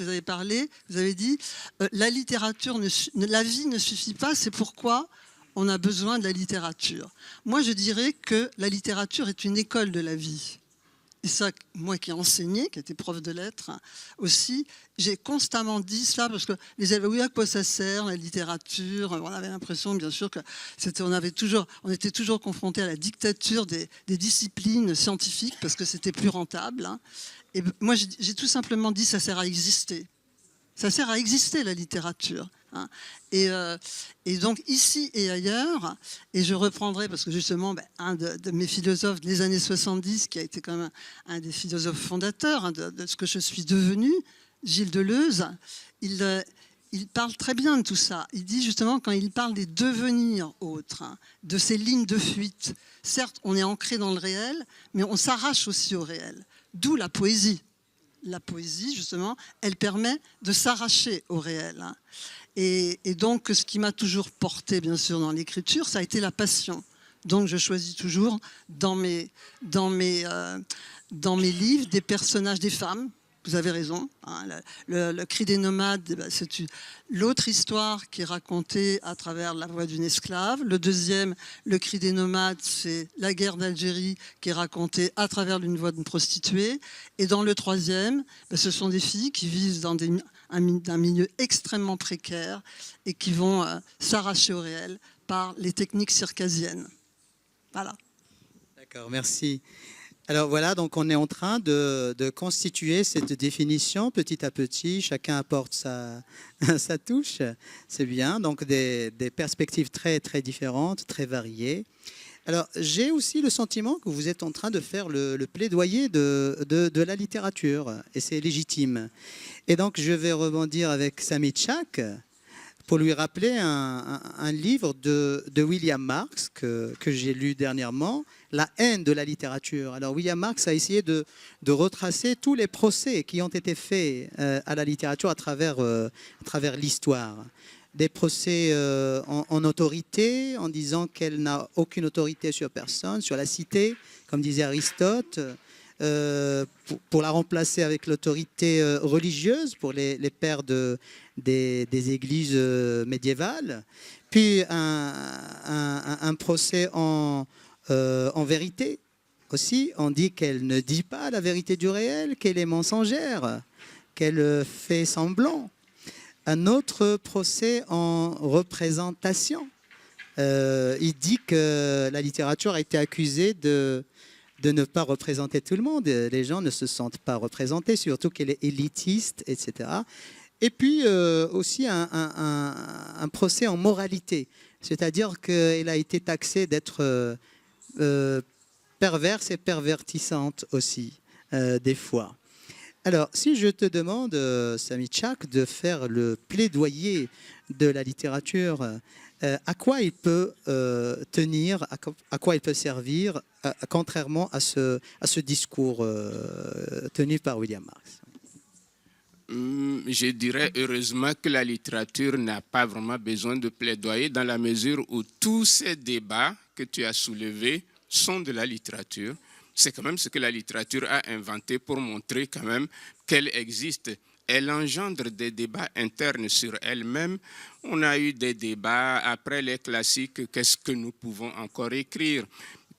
la littérature, la vie ne suffit pas, c'est pourquoi on a besoin de la littérature. Moi, je dirais que la littérature est une école de la vie. Et ça, moi qui ai enseigné, qui étais prof de lettres aussi, j'ai constamment dit cela parce que les élèves, oui, à quoi ça sert la littérature? On avait l'impression, bien sûr, que on était toujours confrontés à la dictature des disciplines scientifiques parce que c'était plus rentable. Hein. Et moi, j'ai tout simplement dit, ça sert à exister. Ça sert à exister, la littérature. Hein. Et donc, ici et ailleurs, et je reprendrai, parce que justement, un de mes philosophes des années 70, qui a été quand même un des philosophes fondateurs hein, de ce que je suis devenue, Gilles Deleuze, il parle très bien de tout ça. Il dit justement, quand il parle des devenirs autres, hein, de ces lignes de fuite, certes, on est ancré dans le réel, mais on s'arrache aussi au réel. D'où la poésie. La poésie, justement, elle permet de s'arracher au réel. Hein. Et donc, ce qui m'a toujours porté, bien sûr, dans l'écriture, ça a été la passion. Donc, je choisis toujours dans mes livres des personnages, des femmes. Vous avez raison. Hein, le cri des nomades, c'est l'autre histoire qui est racontée à travers la voix d'une esclave. Le deuxième, le cri des nomades, c'est la guerre d'Algérie qui est racontée à travers une voix d'une prostituée. Et dans le troisième, ce sont des filles qui vivent dans un milieu extrêmement précaire et qui vont s'arracher au réel par les techniques circassiennes. Voilà. D'accord, merci. Alors voilà, donc on est en train de constituer cette définition petit à petit. Chacun apporte sa touche. C'est bien, donc des perspectives très, très différentes, très variées. Alors j'ai aussi le sentiment que vous êtes en train de faire le plaidoyer de la littérature, et c'est légitime. Et donc je vais rebondir avec Samy Tchak pour lui rappeler un livre de William Marx que j'ai lu dernièrement, La haine de la littérature. Alors William Marx a essayé de retracer tous les procès qui ont été faits à la littérature à travers l'histoire. Des procès en autorité, en disant qu'elle n'a aucune autorité sur personne, sur la cité, comme disait Aristote, pour la remplacer avec l'autorité religieuse pour les pères des églises médiévales, puis un procès en vérité aussi. On dit qu'elle ne dit pas la vérité du réel, qu'elle est mensongère, qu'elle fait semblant. Un autre procès en représentation. Il dit que la littérature a été accusée de ne pas représenter tout le monde. Les gens ne se sentent pas représentés, surtout qu'elle est élitiste, etc. Et puis aussi un procès en moralité, c'est-à-dire qu'elle a été taxée d'être perverse et pervertissante aussi, des fois. Alors, si je te demande, Samy Tchak, de faire le plaidoyer de la littérature, à quoi il peut tenir, à quoi il peut servir, contrairement à ce discours tenu par William Marx? Je dirais heureusement que la littérature n'a pas vraiment besoin de plaidoyer dans la mesure où tous ces débats que tu as soulevés sont de la littérature. C'est quand même ce que la littérature a inventé pour montrer quand même qu'elle existe. Elle engendre des débats internes sur elle-même. On a eu des débats après les classiques, qu'est-ce que nous pouvons encore écrire?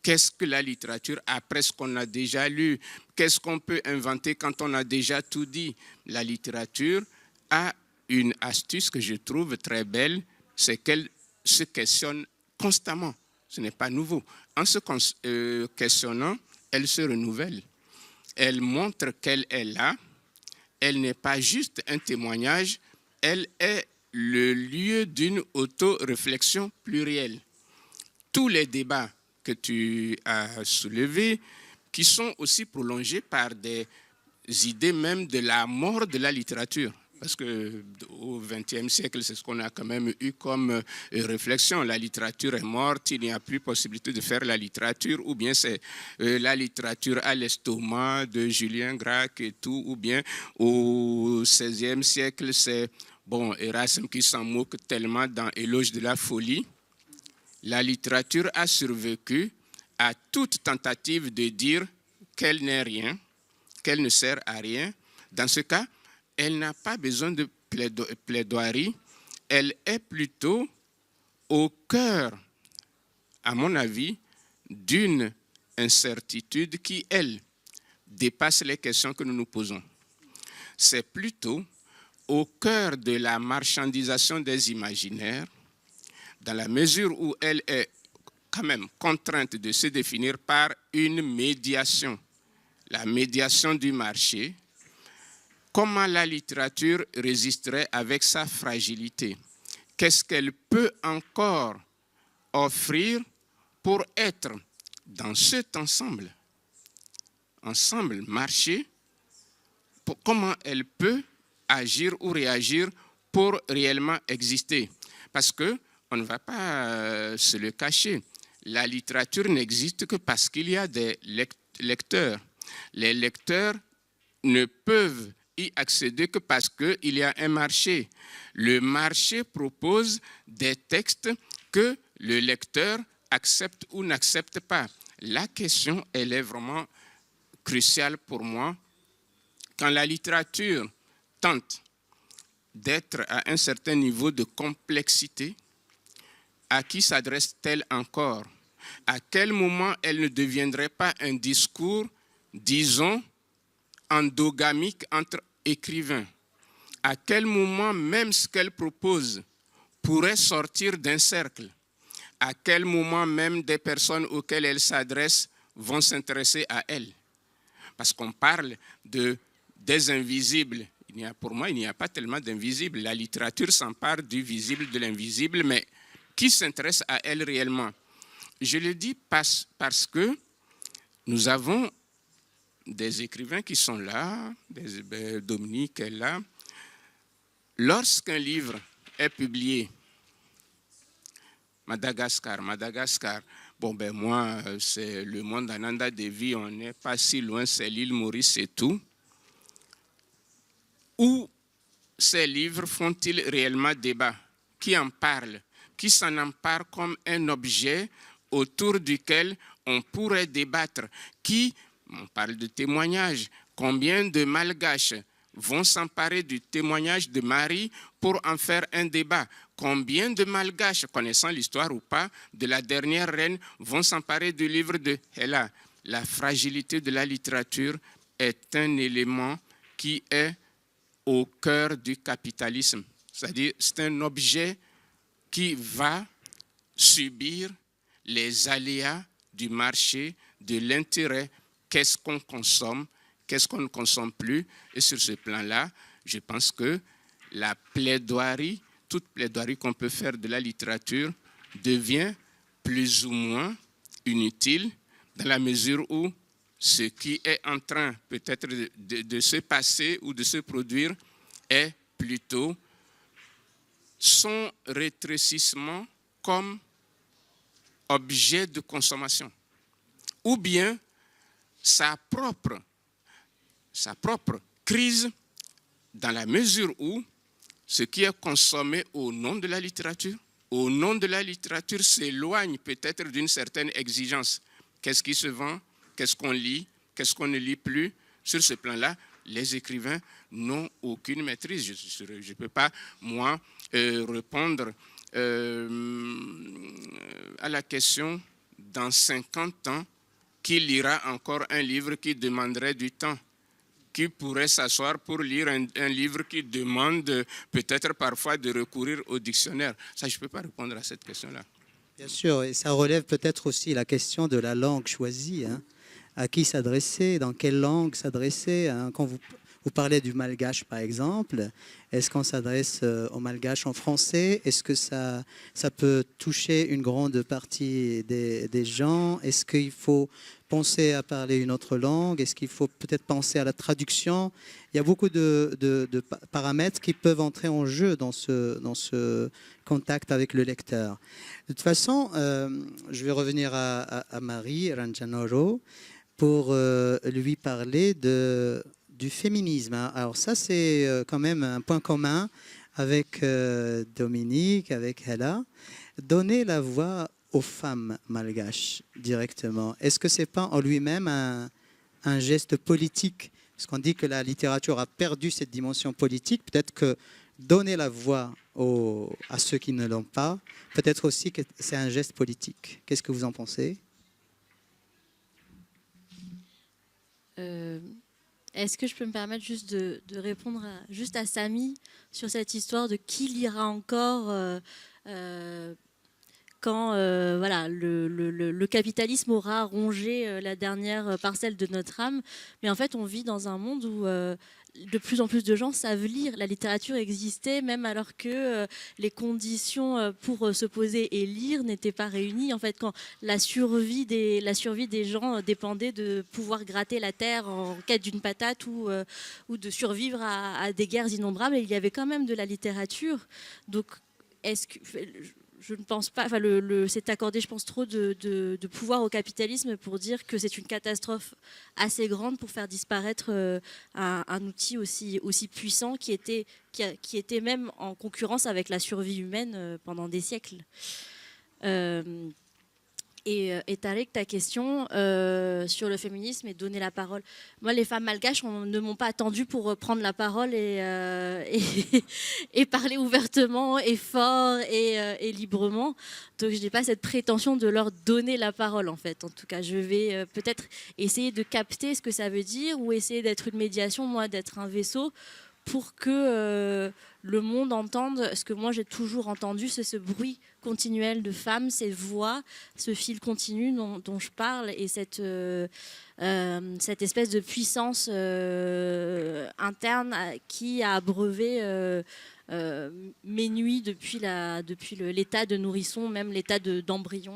Qu'est-ce que la littérature après ce qu'on a déjà lu? Qu'est-ce qu'on peut inventer quand on a déjà tout dit? La littérature a une astuce que je trouve très belle, c'est qu'elle se questionne constamment. Ce n'est pas nouveau. En se questionnant, elle se renouvelle. Elle montre qu'elle est là. Elle n'est pas juste un témoignage, elle est le lieu d'une auto-réflexion plurielle. Tous les débats que tu as soulevés, qui sont aussi prolongés par des idées même de la mort de la littérature. Parce qu'au XXe siècle, c'est ce qu'on a quand même eu comme réflexion. La littérature est morte, il n'y a plus possibilité de faire la littérature, ou bien c'est la littérature à l'estomac de Julien Gracq et tout, ou bien au XVIe siècle, c'est Erasme qui s'en moque tellement dans Éloge de la folie. La littérature a survécu à toute tentative de dire qu'elle n'est rien, qu'elle ne sert à rien. Dans ce cas, elle n'a pas besoin de plaidoirie, elle est plutôt au cœur à mon avis, d'une incertitude qui, elle, dépasse les questions que nous nous posons. C'est plutôt au cœur de la marchandisation des imaginaires, dans la mesure où elle est quand même contrainte de se définir par une médiation, la médiation du marché. Comment la littérature résisterait avec sa fragilité? Qu'est-ce qu'elle peut encore offrir pour être dans cet ensemble marché? Comment elle peut agir ou réagir pour réellement exister? Parce qu'on ne va pas se le cacher. La littérature n'existe que parce qu'il y a des lecteurs. Les lecteurs ne peuvent y accéder que parce qu'il y a un marché. Le marché propose des textes que le lecteur accepte ou n'accepte pas. La question, elle est vraiment cruciale pour moi. Quand la littérature tente d'être à un certain niveau de complexité, à qui s'adresse-t-elle encore? À quel moment elle ne deviendrait pas un discours, disons, endogamique entre écrivains? À quel moment même ce qu'elle propose pourrait sortir d'un cercle? À quel moment même des personnes auxquelles elle s'adresse vont s'intéresser à elle? Parce qu'on parle des invisibles. Pour moi, il n'y a pas tellement d'invisibles. La littérature s'empare du visible, de l'invisible, mais qui s'intéresse à elle réellement? Je le dis parce que nous avons des écrivains qui sont là, Dominique est là. Lorsqu'un livre est publié, Madagascar, moi, c'est le monde d'Ananda Devi, on n'est pas si loin, c'est l'île Maurice et tout. Où ces livres font-ils réellement débat? Qui en parle? Qui s'en empare comme un objet autour duquel on pourrait débattre? On parle de témoignages. Combien de Malgaches vont s'emparer du témoignage de Marie pour en faire un débat? Combien de Malgaches, connaissant l'histoire ou pas, de la dernière reine, vont s'emparer du livre de Hela? La fragilité de la littérature est un élément qui est au cœur du capitalisme. C'est-à-dire, c'est un objet qui va subir les aléas du marché, de l'intérêt. Qu'est-ce qu'on consomme, qu'est-ce qu'on ne consomme plus? Et sur ce plan-là, je pense que la plaidoirie, toute plaidoirie qu'on peut faire de la littérature devient plus ou moins inutile dans la mesure où ce qui est en train peut-être de se passer ou de se produire est plutôt son rétrécissement comme objet de consommation, ou bien sa propre crise, dans la mesure où ce qui est consommé au nom de la littérature s'éloigne peut-être d'une certaine exigence. Qu'est-ce qui se vend? Qu'est-ce qu'on lit? Qu'est-ce qu'on ne lit plus? Sur ce plan-là, les écrivains n'ont aucune maîtrise. Je ne peux pas, moi, répondre à la question dans 50 ans, qui lira encore un livre qui demanderait du temps? Qui pourrait s'asseoir pour lire un livre qui demande peut-être parfois de recourir au dictionnaire? Ça, je ne peux pas répondre à cette question-là. Bien sûr, et ça relève peut-être aussi la question de la langue choisie. À qui s'adresser, dans quelle langue s'adresser. Quand vous parlez du malgache, par exemple, est-ce qu'on s'adresse au malgache en français? Est-ce que ça peut toucher une grande partie des gens? Est-ce qu'il faut penser à parler une autre langue? Est-ce qu'il faut peut-être penser à la traduction? Il y a beaucoup de paramètres qui peuvent entrer en jeu dans ce contact avec le lecteur. De toute façon, je vais revenir à Marie Ranjanoro pour lui parler du féminisme. Alors ça, c'est quand même un point commun avec Dominique, avec Hela. Donner la voix aux femmes malgaches directement. Est-ce que ce n'est pas en lui-même un geste politique? Parce qu'on dit que la littérature a perdu cette dimension politique. Peut-être que donner la voix à ceux qui ne l'ont pas. Peut-être aussi que c'est un geste politique. Qu'est-ce que vous en pensez? Est-ce que je peux me permettre juste de répondre juste à Samy sur cette histoire de qui lira encore quand voilà, le capitalisme aura rongé la dernière parcelle de notre âme. Mais en fait, on vit dans un monde où de plus en plus de gens savent lire. La littérature existait même alors que les conditions pour se poser et lire n'étaient pas réunies. En fait, quand la survie des gens dépendait de pouvoir gratter la terre en quête d'une patate ou de survivre à des guerres innombrables, il y avait quand même de la littérature. Donc, est-ce que... Je ne pense pas, enfin c'est accordé, je pense, trop de pouvoir au capitalisme pour dire que c'est une catastrophe assez grande pour faire disparaître un outil aussi puissant qui était même en concurrence avec la survie humaine pendant des siècles. Et Tariq, ta question sur le féminisme et donner la parole. Moi, les femmes malgaches ne m'ont pas attendu pour prendre la parole et parler ouvertement et fort et librement. Donc, je n'ai pas cette prétention de leur donner la parole, en fait. En tout cas, je vais peut-être essayer de capter ce que ça veut dire ou essayer d'être une médiation, moi, d'être un vaisseau pour que le monde entende ce que moi j'ai toujours entendu, c'est ce bruit continuel de femmes, ces voix, ce fil continu dont je parle et cette espèce de puissance interne qui a abreuvé mes nuits depuis l'état de nourrisson, même l'état d'embryon.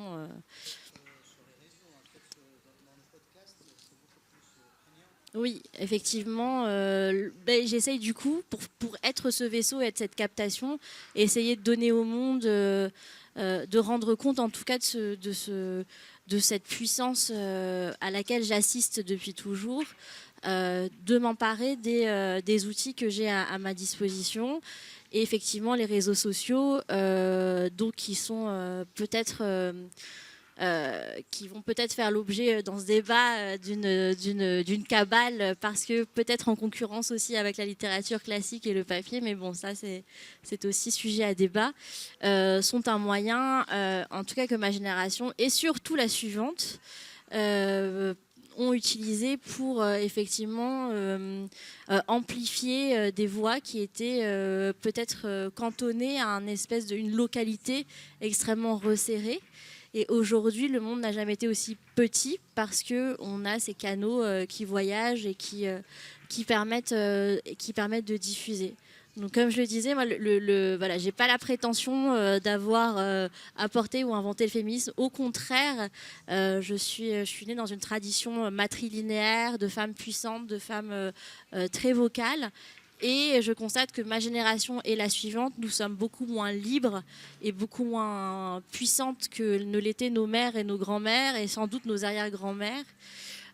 Oui, effectivement. J'essaye du coup, pour être ce vaisseau et être cette captation, essayer de donner au monde, de rendre compte en tout cas de cette puissance à laquelle j'assiste depuis toujours, de m'emparer des outils que j'ai à ma disposition. Et effectivement, les réseaux sociaux, donc, qui sont peut-être... qui vont peut-être faire l'objet dans ce débat d'une cabale, parce que peut-être en concurrence aussi avec la littérature classique et le papier, mais bon, ça c'est aussi sujet à débat, sont un moyen, en tout cas que ma génération et surtout la suivante ont utilisé pour effectivement amplifier des voix qui étaient peut-être cantonnées à une localité extrêmement resserrée. Et aujourd'hui, le monde n'a jamais été aussi petit parce qu'on a ces canaux qui voyagent et qui permettent de diffuser. Donc, comme je le disais, moi, voilà, j'ai pas la prétention d'avoir apporté ou inventé le féminisme. Au contraire, je suis née dans une tradition matrilinéaire de femmes puissantes, de femmes très vocales. Et je constate que ma génération et la suivante, nous sommes beaucoup moins libres et beaucoup moins puissantes que ne l'étaient nos mères et nos grands-mères et sans doute nos arrière-grands-mères.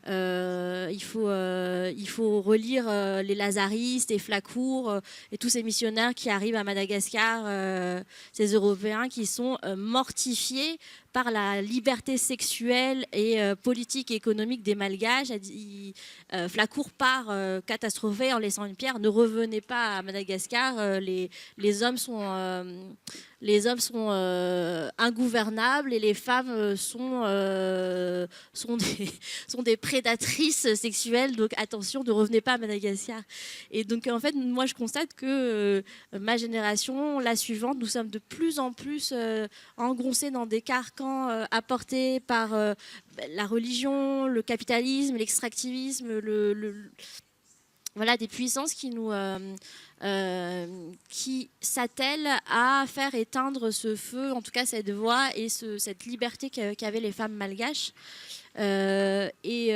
Il faut relire les Lazaristes et Flacourt et tous ces missionnaires qui arrivent à Madagascar, ces Européens qui sont mortifiés par la liberté sexuelle et politique et économique des Malgaches. Flacourt part catastrophé en laissant une pierre. Ne revenez pas à Madagascar. Les hommes sont ingouvernables et les femmes sont des prédatrices sexuelles. Donc attention, ne revenez pas à Madagascar. Et donc en fait, moi je constate que ma génération, la suivante, nous sommes de plus en plus engoncés dans des carcans apportés par la religion, le capitalisme, l'extractivisme, voilà, des puissances qui s'attellent à faire éteindre ce feu, en tout cas cette voix et cette liberté qu'avaient les femmes malgaches. Et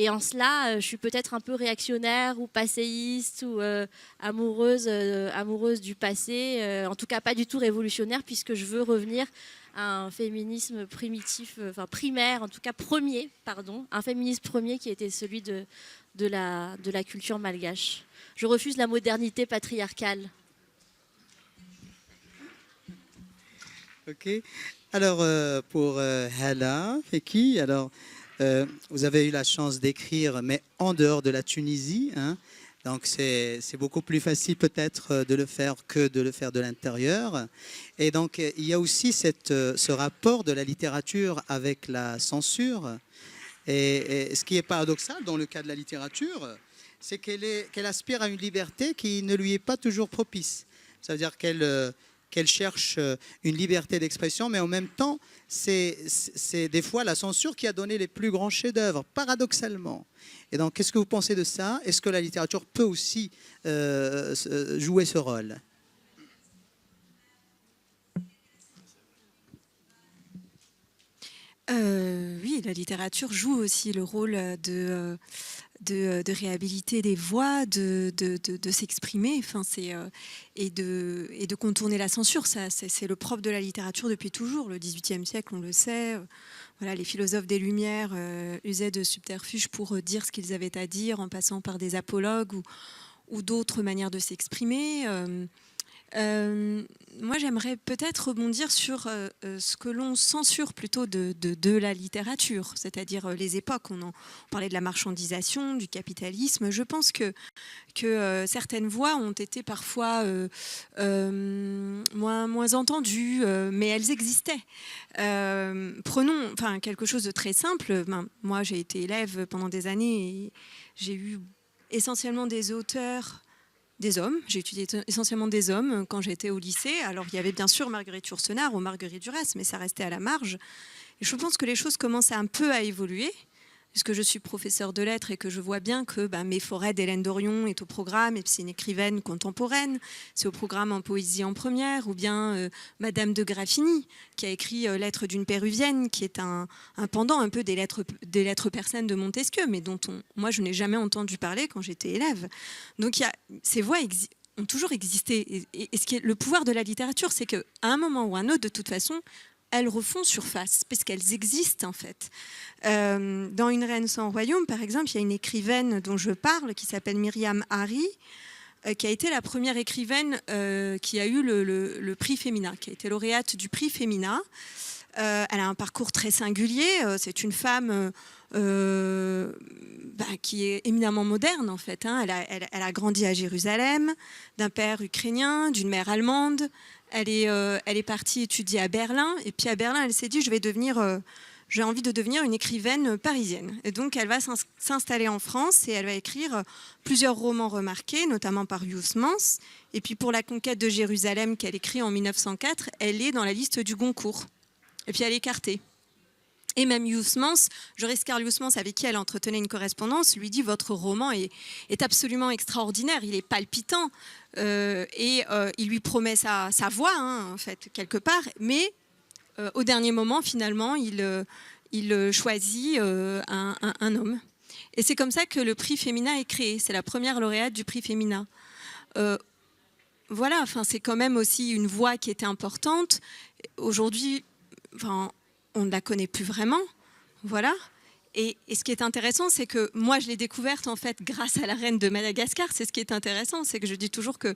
en cela, je suis peut-être un peu réactionnaire ou passéiste ou amoureuse du passé, en tout cas pas du tout révolutionnaire, puisque je veux revenir à un féminisme primaire, en tout cas premier, pardon, un féminisme premier qui était celui de la culture malgache. Je refuse la modernité patriarcale. Ok. Alors, pour Hala Feki, alors, vous avez eu la chance d'écrire, mais en dehors de la Tunisie, hein, Donc c'est beaucoup plus facile peut-être de le faire que de le faire de l'intérieur. Et donc il y a aussi ce rapport de la littérature avec la censure. Et ce qui est paradoxal dans le cas de la littérature, c'est qu'elle aspire à une liberté qui ne lui est pas toujours propice. Ça veut dire qu'elle cherche une liberté d'expression, mais en même temps, c'est des fois la censure qui a donné les plus grands chefs-d'œuvre, paradoxalement. Et donc, qu'est-ce que vous pensez de ça? Est-ce que la littérature peut aussi jouer ce rôle? Oui, la littérature joue aussi le rôle de réhabiliter des voix, de s'exprimer, enfin, et de contourner la censure. C'est le propre de la littérature depuis toujours. Le XVIIIe siècle, on le sait. Voilà, les philosophes des Lumières usaient de subterfuges pour dire ce qu'ils avaient à dire, en passant par des apologues ou d'autres manières de s'exprimer. Moi, j'aimerais peut-être rebondir sur ce que l'on censure plutôt de la littérature, c'est-à-dire les époques. On parlait de la marchandisation, du capitalisme. Je pense que certaines voix ont été parfois moins entendues, mais elles existaient. Prenons quelque chose de très simple. Moi, j'ai été élève pendant des années et j'ai eu essentiellement des auteurs... Des hommes, j'ai étudié essentiellement des hommes quand j'étais au lycée. Alors il y avait bien sûr Marguerite Yourcenar ou Marguerite Duras, mais ça restait à la marge. Et je pense que les choses commencent un peu à évoluer, puisque je suis professeure de lettres et que je vois bien que Méphoret d'Hélène Dorion est au programme, et puis c'est une écrivaine contemporaine, c'est au programme en poésie en première, ou bien Madame de Graffigny, qui a écrit Lettres d'une Péruvienne, qui est un pendant un peu des lettres persanes de Montesquieu, mais dont moi je n'ai jamais entendu parler quand j'étais élève. Donc ces voix ont toujours existé. Et ce qui est le pouvoir de la littérature, c'est qu'à un moment ou un autre, de toute façon, elles refont surface, parce qu'elles existent en fait. Dans Une reine sans royaume, par exemple, il y a une écrivaine dont je parle, qui s'appelle Myriam Hari, qui a été la première écrivaine qui a eu le prix Femina, qui a été lauréate du prix Femina. Elle a un parcours très singulier. C'est une femme qui est éminemment moderne, en fait. Elle a grandi à Jérusalem, d'un père ukrainien, d'une mère allemande. Elle est partie étudier à Berlin. Et puis à Berlin, elle s'est dit, j'ai envie de devenir une écrivaine parisienne. Et donc, elle va s'installer en France et elle va écrire plusieurs romans remarqués, notamment par Huysmans. Et puis, pour La conquête de Jérusalem, qu'elle écrit en 1904, elle est dans la liste du Goncourt. Et puis, elle est écartée. Et même Huysmans, Joris Karl Huysmans, avec qui elle entretenait une correspondance, lui dit « Votre roman est absolument extraordinaire, il est palpitant. » Et il lui promet sa voix, en fait, quelque part. Mais au dernier moment, finalement, il choisit un homme. Et c'est comme ça que le prix Femina est créé. C'est la première lauréate du prix Femina. Voilà, c'est quand même aussi une voix qui était importante. Aujourd'hui, on ne la connaît plus vraiment. Voilà. Et ce qui est intéressant, c'est que moi, je l'ai découverte en fait grâce à la reine de Madagascar. C'est ce qui est intéressant, c'est que je dis toujours que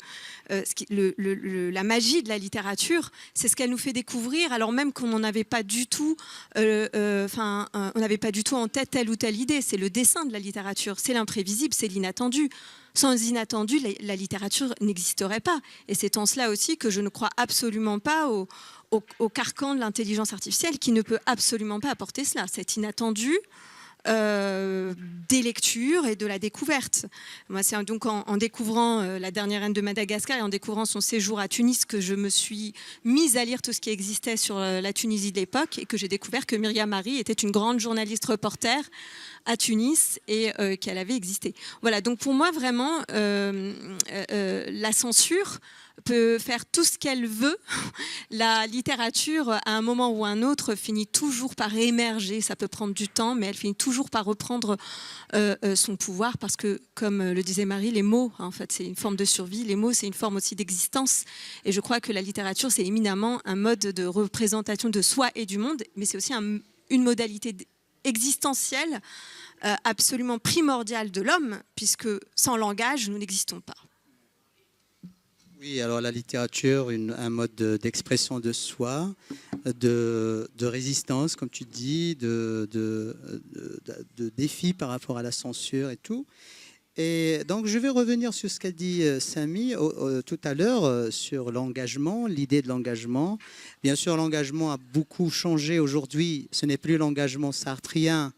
la magie de la littérature, c'est ce qu'elle nous fait découvrir, alors même qu'on n'en avait pas du tout, on n'avait pas du tout en tête telle ou telle idée. C'est le dessin de la littérature, c'est l'imprévisible, c'est l'inattendu. Sans inattendu, la littérature n'existerait pas. Et c'est en cela aussi que je ne crois absolument pas au carcan de l'intelligence artificielle qui ne peut absolument pas apporter cela. C'est inattendu des lectures et de la découverte. Moi, c'est donc en découvrant la dernière reine de Madagascar et en découvrant son séjour à Tunis que je me suis mise à lire tout ce qui existait sur la Tunisie de l'époque et que j'ai découvert que Myriam Hari était une grande journaliste reporter à Tunis et qu'elle avait existé. Voilà, donc pour moi, vraiment, la censure peut faire tout ce qu'elle veut. La littérature, à un moment ou à un autre, finit toujours par émerger. Ça peut prendre du temps, mais elle finit toujours par reprendre son pouvoir parce que, comme le disait Marie, les mots, en fait, c'est une forme de survie. Les mots, c'est une forme aussi d'existence. Et je crois que la littérature, c'est éminemment un mode de représentation de soi et du monde, mais c'est aussi une modalité existentielle absolument primordiale de l'homme, puisque sans langage, nous n'existons pas. Oui, alors la littérature, un mode d'expression de soi, de résistance, comme tu dis, de défi par rapport à la censure et tout. Et donc, je vais revenir sur ce qu'a dit Samy tout à l'heure, sur l'engagement, l'idée de l'engagement. Bien sûr, l'engagement a beaucoup changé aujourd'hui. Ce n'est plus l'engagement sartrien,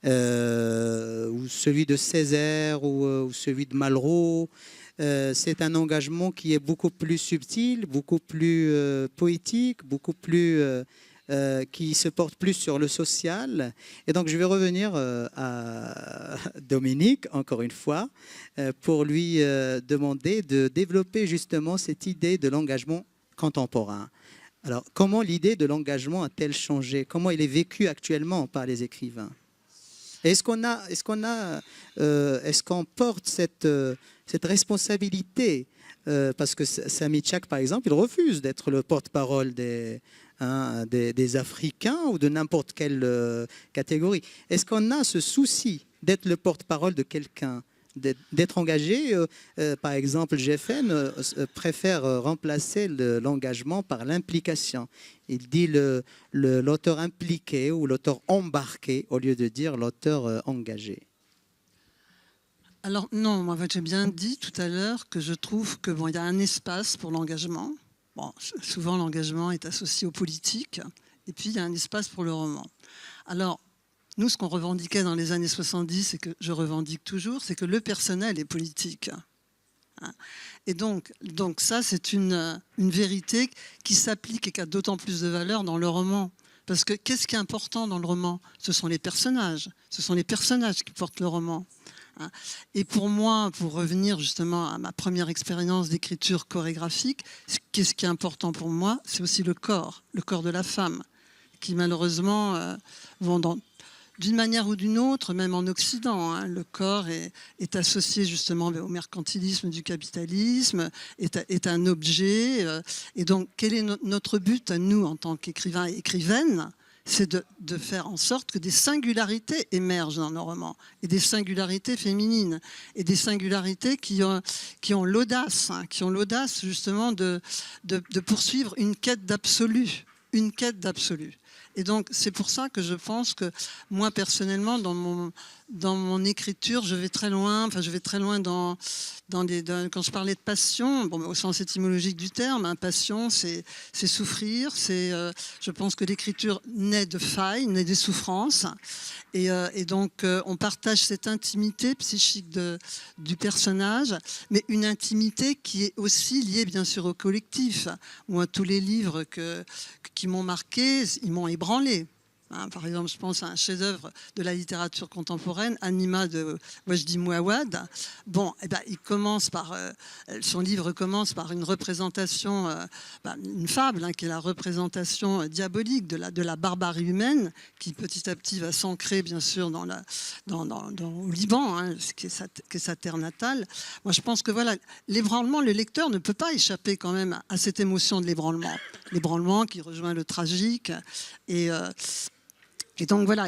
ou celui de Césaire, ou celui de Malraux. C'est un engagement qui est beaucoup plus subtil, beaucoup plus poétique, beaucoup plus... qui se porte plus sur le social. Et donc, je vais revenir à Dominique, encore une fois, pour lui demander de développer justement cette idée de l'engagement contemporain. Alors, comment l'idée de l'engagement a-t-elle changé? Comment il est vécu actuellement par les écrivains? Est-ce qu'on porte cette responsabilité parce que Samy Tchak, par exemple, il refuse d'être le porte-parole des Africains ou de n'importe quelle catégorie. Est-ce qu'on a ce souci d'être le porte-parole de quelqu'un, d'être engagé? Par exemple, GFN préfère remplacer l'engagement par l'implication. Il dit l'auteur impliqué ou l'auteur embarqué au lieu de dire l'auteur engagé. Alors non, moi j'ai bien dit tout à l'heure que je trouve que il y a un espace pour l'engagement. Bon, souvent l'engagement est associé aux politiques, et puis il y a un espace pour le roman. Alors, nous, ce qu'on revendiquait dans les années 70, et que je revendique toujours, c'est que le personnel est politique. Et donc ça, c'est une vérité qui s'applique et qui a d'autant plus de valeur dans le roman. Parce que qu'est-ce qui est important dans le roman? Ce sont les personnages. Ce sont les personnages qui portent le roman. Et pour moi, pour revenir justement à ma première expérience d'écriture chorégraphique, qu'est-ce qui est important pour moi? C'est aussi le corps de la femme, qui malheureusement vont d'une manière ou d'une autre, même en Occident, le corps est associé justement au mercantilisme du capitalisme, est un objet. Et donc, quel est notre but à nous en tant qu'écrivains et écrivaines? C'est de faire en sorte que des singularités émergent dans nos romans, et des singularités féminines, et des singularités qui ont l'audace, justement de poursuivre une quête d'absolu. Et donc, c'est pour ça que je pense que moi, personnellement, dans mon écriture, je vais très loin quand je parlais de passion, au sens étymologique du terme, passion, c'est souffrir, je pense que l'écriture naît de failles, naît des souffrances, et donc on partage cette intimité psychique du personnage, mais une intimité qui est aussi liée bien sûr au collectif. Moi, tous les livres qui m'ont marqué, ils m'ont ébranlé. Par exemple, je pense à un chef-d'œuvre de la littérature contemporaine, Anima de Wajdi Mouawad. Son livre commence par une représentation, une fable, qui est la représentation diabolique de la barbarie humaine, qui petit à petit va s'ancrer, bien sûr, au Liban, qui est sa terre natale. Moi, je pense que l'ébranlement, le lecteur ne peut pas échapper quand même à cette émotion de l'ébranlement. L'ébranlement qui rejoint le tragique. Et donc voilà,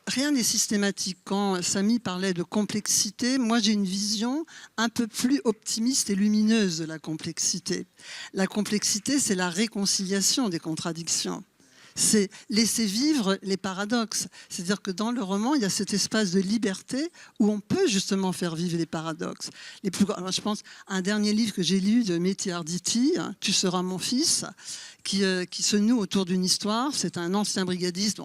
rien n'est systématique. Quand Samy parlait de complexité, moi j'ai une vision un peu plus optimiste et lumineuse de la complexité. La complexité, c'est la réconciliation des contradictions. C'est laisser vivre les paradoxes. C'est-à-dire que dans le roman, il y a cet espace de liberté où on peut justement faire vivre les paradoxes. Alors, je pense à un dernier livre que j'ai lu de Mehdi Arditi, Tu seras mon fils, qui se noue autour d'une histoire. C'est un ancien brigadiste.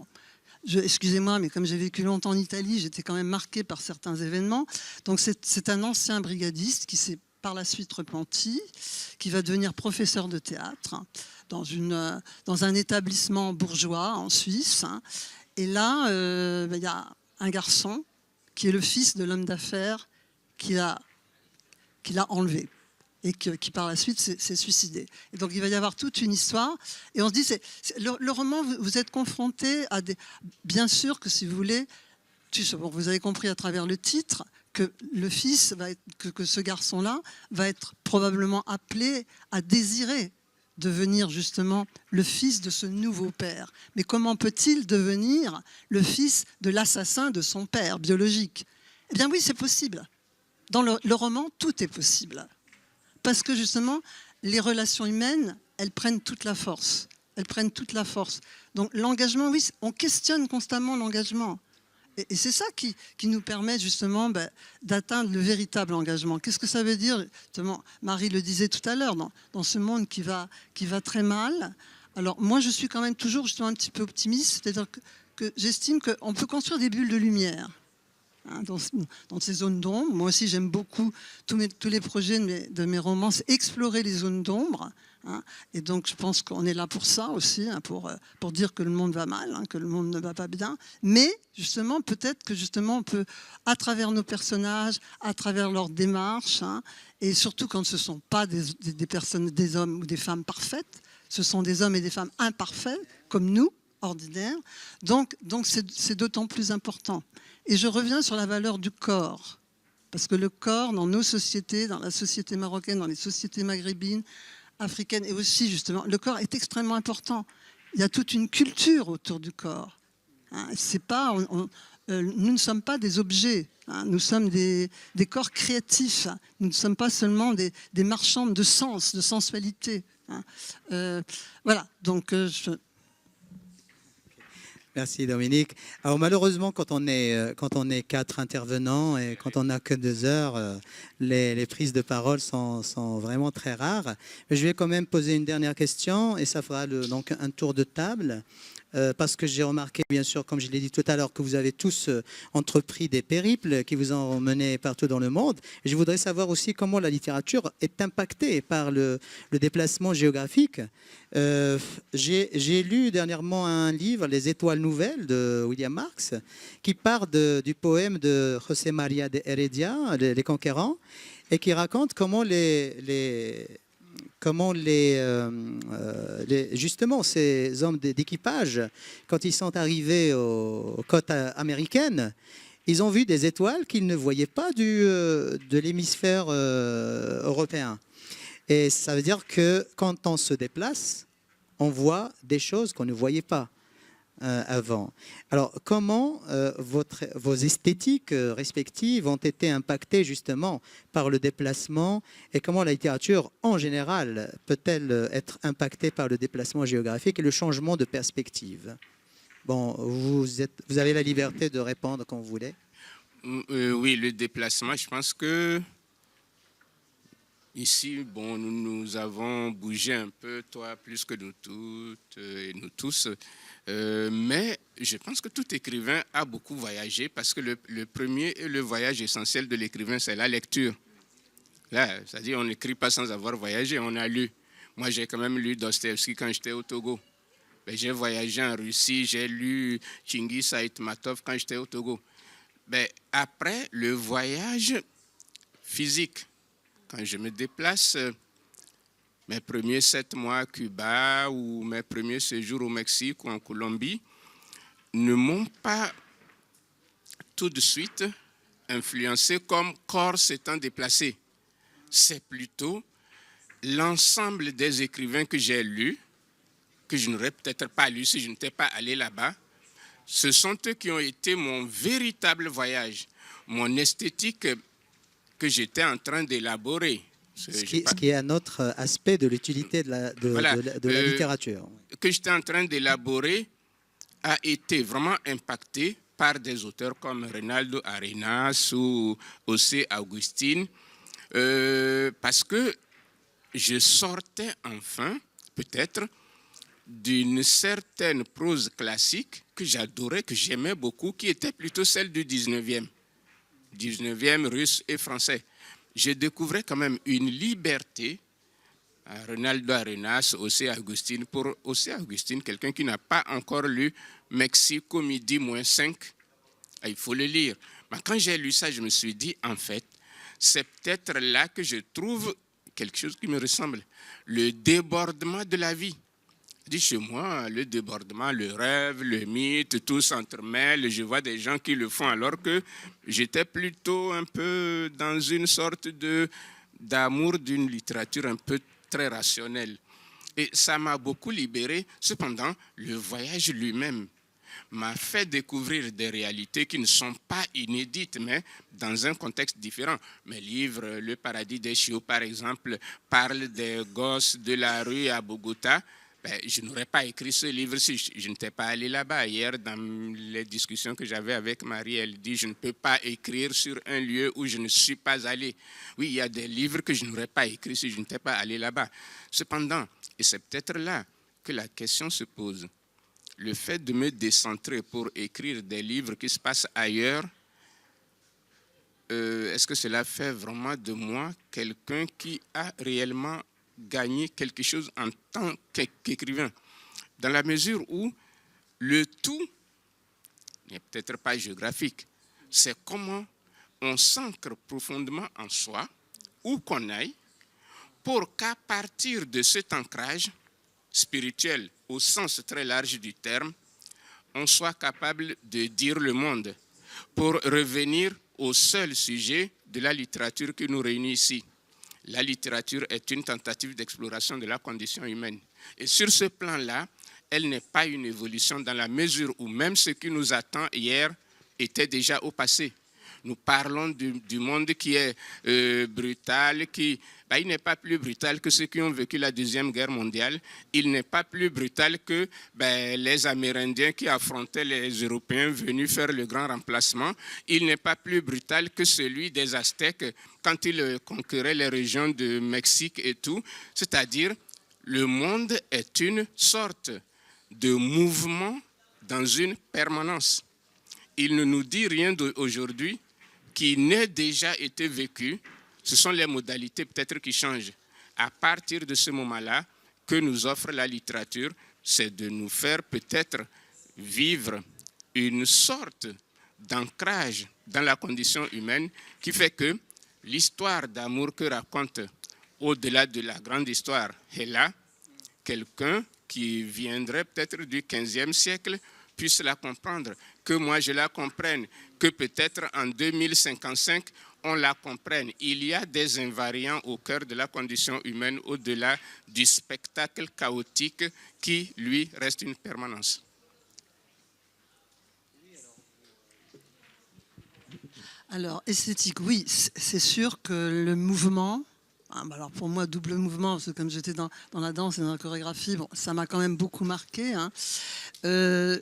Excusez-moi, mais comme j'ai vécu longtemps en Italie, j'étais quand même marquée par certains événements. Donc c'est un ancien brigadiste qui s'est par la suite repenti, qui va devenir professeur de théâtre dans un établissement bourgeois en Suisse. Et là, il y a un garçon qui est le fils de l'homme d'affaires qu'il a enlevé et qui par la suite s'est suicidé. Et donc il va y avoir toute une histoire. Et on se dit, le roman, vous êtes confronté à des... Bien sûr que si vous voulez, vous avez compris à travers le titre, que le fils, que ce garçon-là va être probablement appelé à désirer devenir justement le fils de ce nouveau père. Mais comment peut-il devenir le fils de l'assassin de son père biologique? Eh bien oui, c'est possible. Dans le roman, tout est possible. Parce que justement, les relations humaines, elles prennent toute la force. Donc l'engagement, oui, on questionne constamment l'engagement. Et c'est ça qui nous permet justement d'atteindre le véritable engagement. Qu'est-ce que ça veut dire? Justement, Marie le disait tout à l'heure, dans ce monde qui va très mal. Alors moi, je suis quand même toujours justement un petit peu optimiste, c'est-à-dire que j'estime qu'on peut construire des bulles de lumière. Dans ces zones d'ombre. Moi aussi, j'aime beaucoup tous les projets de mes romans, c'est explorer les zones d'ombre. Et donc, je pense qu'on est là pour ça aussi, pour dire que le monde va mal, que le monde ne va pas bien. Mais justement, peut-être que justement, on peut, à travers nos personnages, à travers leur démarche, et surtout quand ce ne sont pas des personnes, des hommes ou des femmes parfaites, ce sont des hommes et des femmes imparfaits, comme nous, ordinaires. Donc c'est d'autant plus important. Et je reviens sur la valeur du corps. Parce que le corps, dans nos sociétés, dans la société marocaine, dans les sociétés maghrébines, africaines, et aussi justement, le corps est extrêmement important. Il y a toute une culture autour du corps. C'est pas, nous ne sommes pas des objets. Nous sommes des corps créatifs. Nous ne sommes pas seulement des marchands de sens, de sensualité. Voilà, donc Merci Dominique. Alors malheureusement, quand on est 4 intervenants et quand on n'a que 2 heures, les prises de parole sont vraiment très rares. Mais je vais quand même poser une dernière question et ça fera donc un tour de table. Parce que j'ai remarqué, bien sûr, comme je l'ai dit tout à l'heure, que vous avez tous entrepris des périples qui vous ont mené partout dans le monde. Et je voudrais savoir aussi comment la littérature est impactée par le déplacement géographique. J'ai lu dernièrement un livre, Les Étoiles Nouvelles, de William Marx, qui part du poème de José María de Heredia, Les Conquérants, et qui raconte comment justement ces hommes d'équipage, quand ils sont arrivés aux côtes américaines, ils ont vu des étoiles qu'ils ne voyaient pas de l'hémisphère européen. Et ça veut dire que quand on se déplace, on voit des choses qu'on ne voyait pas avant. Alors, comment vos esthétiques respectives ont été impactées justement par le déplacement et comment la littérature en général peut-elle être impactée par le déplacement géographique et le changement de perspective? Bon, vous avez la liberté de répondre quand vous voulez. Oui, le déplacement, je pense que ici, bon, nous avons bougé un peu, toi plus que nous toutes et nous tous. Mais je pense que tout écrivain a beaucoup voyagé parce que le premier et le voyage essentiel de l'écrivain, c'est la lecture. Là, c'est-à-dire on n'écrit pas sans avoir voyagé, on a lu. Moi, j'ai quand même lu Dostoïevski quand j'étais au Togo. Ben, j'ai voyagé en Russie, j'ai lu Chingiz Aitmatov quand j'étais au Togo. Ben, après, le voyage physique, quand je me déplace, mes premiers 7 mois à Cuba ou mes premiers séjours au Mexique ou en Colombie ne m'ont pas tout de suite influencé comme corps s'étant déplacé. C'est plutôt l'ensemble des écrivains que j'ai lus, que je n'aurais peut-être pas lu si je n'étais pas allé là-bas. Ce sont eux qui ont été mon véritable voyage, mon esthétique que j'étais en train d'élaborer. Ce qui est un autre aspect de l'utilité de la littérature. Que j'étais en train d'élaborer a été vraiment impacté par des auteurs comme Reinaldo Arenas ou José Agustín, parce que je sortais enfin, peut-être, d'une certaine prose classique que j'adorais, que j'aimais beaucoup, qui était plutôt celle du 19e russe et français. Je découvrais quand même une liberté à Reinaldo Arenas, José Agustín. Pour José Agustín, quelqu'un qui n'a pas encore lu Mexico midi -5, il faut le lire. Mais quand j'ai lu ça, je me suis dit, en fait, c'est peut-être là que je trouve quelque chose qui me ressemble. Le débordement de la vie. Je dis chez moi, le débordement, le rêve, le mythe, tout s'entremêle. Je vois des gens qui le font alors que j'étais plutôt un peu dans une sorte d'amour d'une littérature un peu très rationnelle. Et ça m'a beaucoup libéré. Cependant, le voyage lui-même m'a fait découvrir des réalités qui ne sont pas inédites, mais dans un contexte différent. Mes livres, Le paradis des chiots, par exemple, parlent des gosses de la rue à Bogota, ben, je n'aurais pas écrit ce livre si je n'étais pas allé là-bas. Hier, dans les discussions que j'avais avec Marie, elle dit « Je ne peux pas écrire sur un lieu où je ne suis pas allé ». Oui, il y a des livres que je n'aurais pas écrits si je n'étais pas allé là-bas. Cependant, et c'est peut-être là que la question se pose, le fait de me décentrer pour écrire des livres qui se passent ailleurs, est-ce que cela fait vraiment de moi quelqu'un qui a réellement gagné quelque chose en tant qu'écrivain? Dans la mesure où le tout n'est peut-être pas géographique, c'est comment on s'ancre profondément en soi, où qu'on aille, pour qu'à partir de cet ancrage spirituel au sens très large du terme, on soit capable de dire le monde, pour revenir au seul sujet de la littérature qui nous réunit ici. La littérature est une tentative d'exploration de la condition humaine. Et sur ce plan-là, elle n'est pas une évolution dans la mesure où même ce qui nous attend hier était déjà au passé. Nous parlons du monde qui est brutal, il n'est pas plus brutal que ceux qui ont vécu la Deuxième Guerre mondiale. Il n'est pas plus brutal que les Amérindiens qui affrontaient les Européens venus faire le grand remplacement. Il n'est pas plus brutal que celui des Aztèques quand ils conquéraient les régions de Mexique et tout. C'est-à-dire, le monde est une sorte de mouvement dans une permanence. Il ne nous dit rien d'aujourd'hui qui n'ait déjà été vécu. Ce sont les modalités peut-être qui changent. À partir de ce moment-là, que nous offre la littérature, c'est de nous faire peut-être vivre une sorte d'ancrage dans la condition humaine qui fait que l'histoire d'amour que raconte au-delà de la grande histoire est là, quelqu'un qui viendrait peut-être du 15e siècle puisse la comprendre, que moi je la comprenne, que peut-être en 2055, on la comprenne. Il y a des invariants au cœur de la condition humaine au-delà du spectacle chaotique qui, lui, reste une permanence. Alors, esthétique, oui, c'est sûr que le mouvement, alors pour moi, double mouvement, parce que comme j'étais dans la danse et dans la chorégraphie, bon, ça m'a quand même beaucoup marqué. Hein.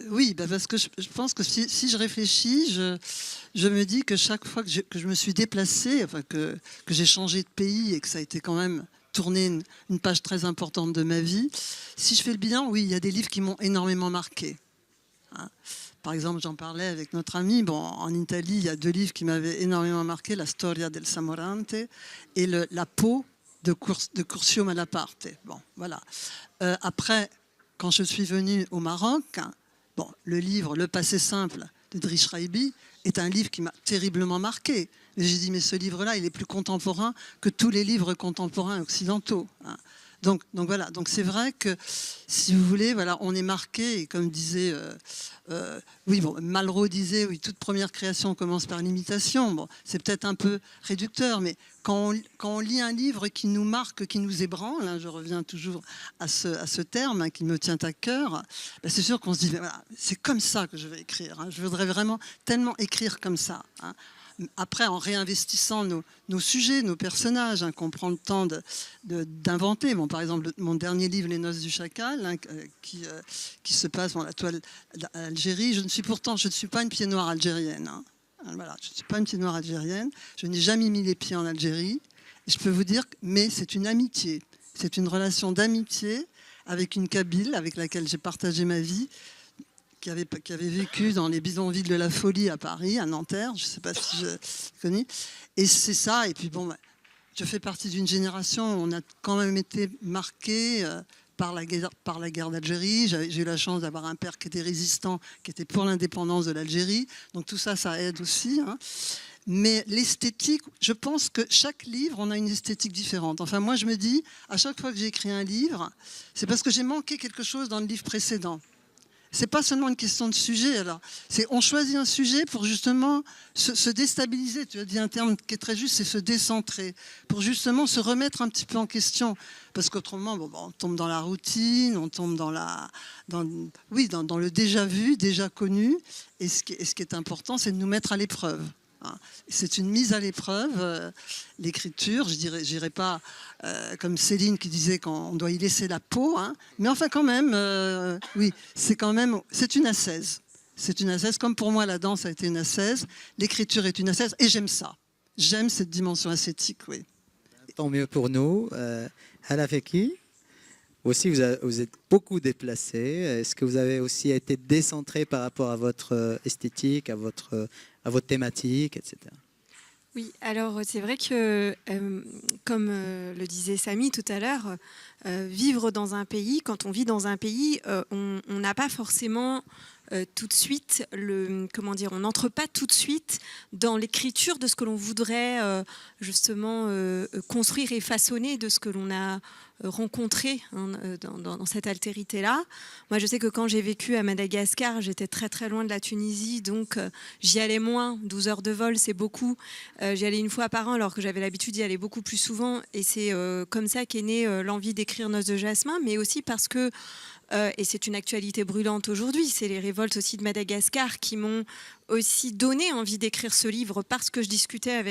Oui, parce que je pense que si je réfléchis, je me dis que chaque fois que je me suis déplacée, enfin que j'ai changé de pays et que ça a été quand même tourné une page très importante de ma vie, si je fais le bilan, oui, il y a des livres qui m'ont énormément marqué. Hein. Par exemple, j'en parlais avec notre ami. Bon, en Italie, il y a 2 livres qui m'avaient énormément marqué, La Storia del Samorante et La peau de Curcio Malaparte. Bon, voilà. Après, quand je suis venue au Maroc, bon, le livre Le passé simple de Driss Raïbi est un livre qui m'a terriblement marqué. J'ai dit, mais ce livre-là, il est plus contemporain que tous les livres contemporains occidentaux. Hein. Donc voilà, donc c'est vrai que si vous voulez, voilà, on est marqué, et comme disait, oui, bon, Malraux disait, oui, toute première création commence par l'imitation. Bon, c'est peut-être un peu réducteur, mais quand on lit un livre qui nous marque, qui nous ébranle, hein, je reviens toujours à ce terme hein, qui me tient à cœur, ben c'est sûr qu'on se dit, ben voilà, c'est comme ça que je vais écrire. Hein, je voudrais vraiment tellement écrire comme ça. Hein. Après, en réinvestissant nos sujets, nos personnages, hein, qu'on prend le temps d'inventer. Bon, par exemple, mon dernier livre, Les Noces du Chacal, hein, qui se passe dans la toile d'Algérie. Je ne suis pas une pied noire algérienne. Hein. Voilà, je ne suis pas une pied noire algérienne. Je n'ai jamais mis les pieds en Algérie. Et je peux vous dire, mais c'est une amitié. C'est une relation d'amitié avec une Kabyle avec laquelle j'ai partagé ma vie, qui avait vécu dans les bidonvilles de la folie à Paris, à Nanterre, je ne sais pas si je connais. Et c'est ça, et puis bon, je fais partie d'une génération où on a quand même été marqué par la guerre d'Algérie. J'ai eu la chance d'avoir un père qui était résistant, qui était pour l'indépendance de l'Algérie. Donc tout ça, ça aide aussi. Hein. Mais l'esthétique, je pense que chaque livre, on a une esthétique différente. Enfin, moi, je me dis, à chaque fois que j'ai écrit un livre, c'est parce que j'ai manqué quelque chose dans le livre précédent. C'est pas seulement une question de sujet. Alors, on choisit un sujet pour justement se déstabiliser. Tu as dit un terme qui est très juste, c'est se décentrer, pour justement se remettre un petit peu en question. Parce qu'autrement, on tombe dans la routine, on tombe dans le déjà vu, déjà connu. Et ce qui est important, c'est de nous mettre à l'épreuve. hein. C'est une mise à l'épreuve, l'écriture. Je dirais pas comme Céline qui disait qu'on doit y laisser la peau, hein. Mais enfin quand même, oui, c'est une ascèse. C'est une ascèse, comme pour moi la danse a été une ascèse, l'écriture est une ascèse, et j'aime ça. J'aime cette dimension ascétique, oui. Tant mieux pour nous. Hala Feki, aussi vous êtes beaucoup déplacé. Est-ce que vous avez aussi été décentré par rapport à votre esthétique, à votre thématique, etc. Oui, alors c'est vrai que, comme le disait Samy tout à l'heure, vivre dans un pays, quand on vit dans un pays, on n'a pas forcément tout de suite, on n'entre pas tout de suite dans l'écriture de ce que l'on voudrait justement construire et façonner de ce que l'on a rencontré, hein, dans cette altérité-là. Moi, je sais que quand j'ai vécu à Madagascar, j'étais très très loin de la Tunisie, donc j'y allais moins. 12 heures de vol, c'est beaucoup. J'y allais une fois par an, alors que j'avais l'habitude d'y aller beaucoup plus souvent. Et c'est comme ça qu'est née l'envie d'écrire Noces de Jasmin, mais aussi parce que et c'est une actualité brûlante aujourd'hui, c'est les révoltes aussi de Madagascar qui m'ont aussi donné envie d'écrire ce livre, parce que je discutais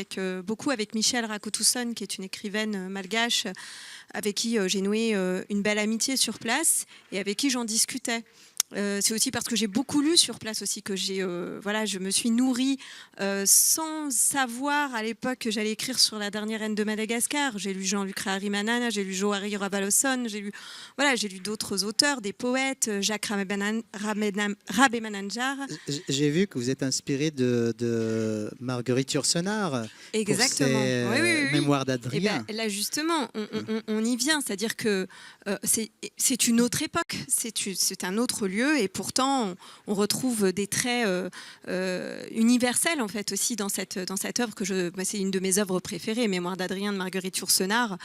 beaucoup avec Michel Rakotousson, qui est une écrivaine malgache, avec qui j'ai noué une belle amitié sur place et avec qui j'en discutais. C'est aussi parce que j'ai beaucoup lu sur place aussi que je me suis nourrie sans savoir à l'époque que j'allais écrire sur la dernière reine de Madagascar. J'ai lu Jean-Luc Raharimanana, j'ai lu Johari Ravalosson, j'ai lu d'autres auteurs, des poètes, Jacques Rabémananjar. J'ai vu que vous êtes inspiré de Marguerite Yourcenar. Exactement. Pour ses Oui. Mémoires d'Adrien. Et ben, là justement, on y vient, c'est-à-dire que c'est une autre époque, c'est un autre lieu. Et pourtant, on retrouve des traits universels en fait aussi dans cette œuvre c'est une de mes œuvres préférées, Mémoires d'Adrien de Marguerite Yourcenar,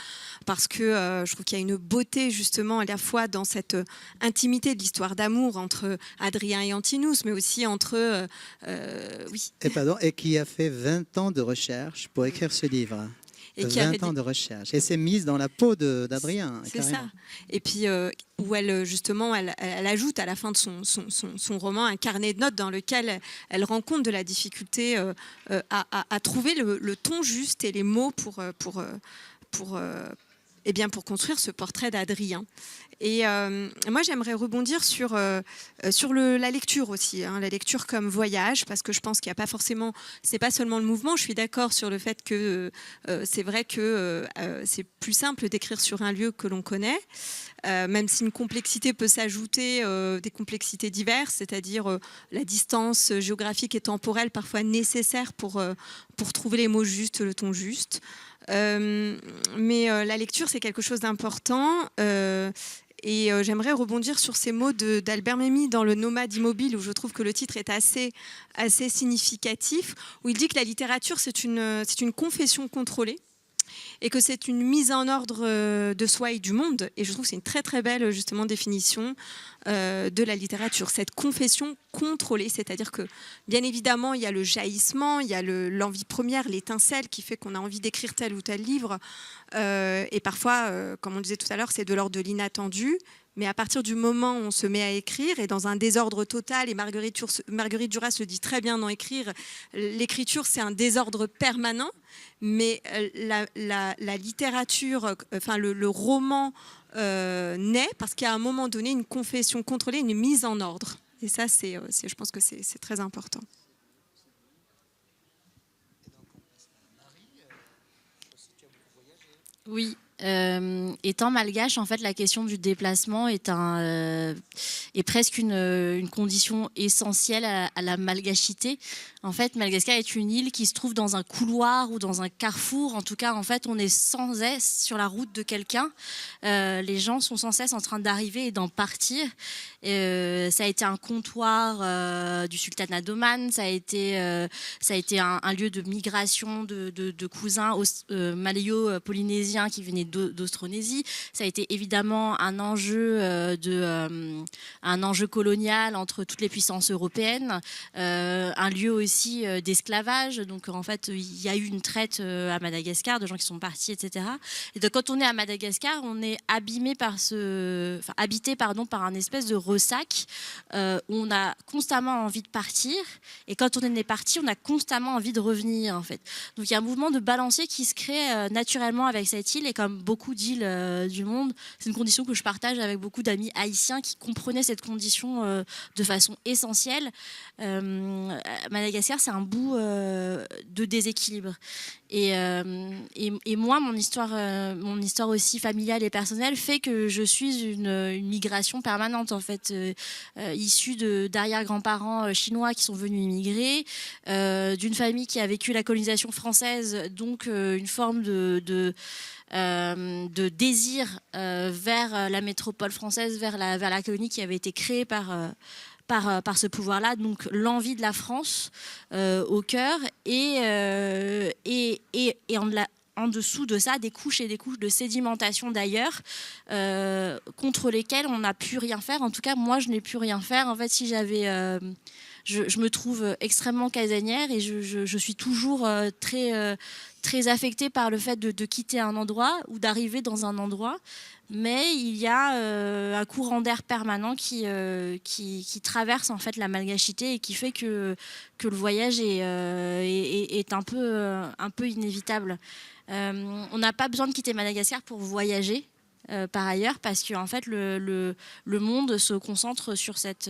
parce que je trouve qu'il y a une beauté justement à la fois dans cette intimité de l'histoire d'amour entre Adrien et Antinous, mais aussi entre Et qui a fait 20 ans de recherche pour écrire ce livre. Et 20 ans de recherche. Et s'est mise dans la peau d'Adrien. C'est ça. Et puis, où elle, justement, elle ajoute à la fin de son roman un carnet de notes dans lequel elle rend compte de la difficulté à trouver le ton juste et les mots pour construire ce portrait d'Adrien. Et moi, j'aimerais rebondir sur la lecture aussi, hein, la lecture comme voyage, parce que je pense qu'il n'y a pas forcément, c'est pas seulement le mouvement. Je suis d'accord sur le fait que c'est vrai que c'est plus simple d'écrire sur un lieu que l'on connaît, même si une complexité peut s'ajouter, des complexités diverses, c'est-à-dire la distance géographique et temporelle parfois nécessaire pour trouver les mots justes, le ton juste. Mais la lecture, c'est quelque chose d'important. Et j'aimerais rebondir sur ces mots d'Albert Memmi dans Le Nomade immobile, où je trouve que le titre est assez significatif, où il dit que la littérature, c'est une confession contrôlée, et que c'est une mise en ordre de soi et du monde. Et je trouve que c'est une très très belle justement définition de la littérature, cette confession contrôlée, c'est-à-dire que bien évidemment il y a le jaillissement, il y a l'envie première, l'étincelle qui fait qu'on a envie d'écrire tel ou tel livre, et parfois, comme on disait tout à l'heure, c'est de l'ordre de l'inattendu. Mais à partir du moment où on se met à écrire, et dans un désordre total, et Marguerite Duras le dit très bien dans Écrire, l'écriture c'est un désordre permanent, mais la littérature, enfin le roman naît parce qu'à un moment donné, une confession contrôlée, une mise en ordre. Et ça, je pense que c'est très important. Oui. Étant malgache, en fait, la question du déplacement est presque une condition essentielle à la malgachité. En fait, Madagascar est une île qui se trouve dans un couloir ou dans un carrefour. En tout cas, en fait, on est sans cesse sur la route de quelqu'un. Les gens sont sans cesse en train d'arriver et d'en partir. Ça a été un comptoir du sultanat d'Oman. Ça a été un lieu de migration de cousins malayo-polynésiens qui venaient et d'Austronésie. Ça a été évidemment un enjeu colonial entre toutes les puissances européennes, un lieu aussi d'esclavage. Donc en fait, il y a eu une traite à Madagascar de gens qui sont partis, etc. Et donc quand on est à Madagascar, on est habité par un espèce de ressac où on a constamment envie de partir. Et quand on est parti, on a constamment envie de revenir, en fait. Donc il y a un mouvement de balancier qui se crée naturellement avec cette île. Et comme beaucoup d'îles du monde, c'est une condition que je partage avec beaucoup d'amis haïtiens qui comprenaient cette condition de façon essentielle. Madagascar, c'est un bout de déséquilibre. Et moi, mon histoire aussi familiale et personnelle fait que je suis une migration permanente, en fait, issue d'arrière-grands-parents chinois qui sont venus immigrer, d'une famille qui a vécu la colonisation française, donc une forme de désir vers la métropole française, vers la colonie qui avait été créée par ce pouvoir-là, donc l'envie de la France au cœur et en dessous de ça, des couches et des couches de sédimentation d'ailleurs, contre lesquelles on n'a pu rien faire. En tout cas, moi, je n'ai pu rien faire. En fait, si j'avais... je me trouve extrêmement casanière et je suis toujours très affectée par le fait de quitter un endroit ou d'arriver dans un endroit. Mais il y a un courant d'air permanent qui traverse en fait la malgachité et qui fait que le voyage est un peu inévitable. On n'a pas besoin de quitter Madagascar pour voyager. Par ailleurs, parce que en fait, le monde se concentre sur cette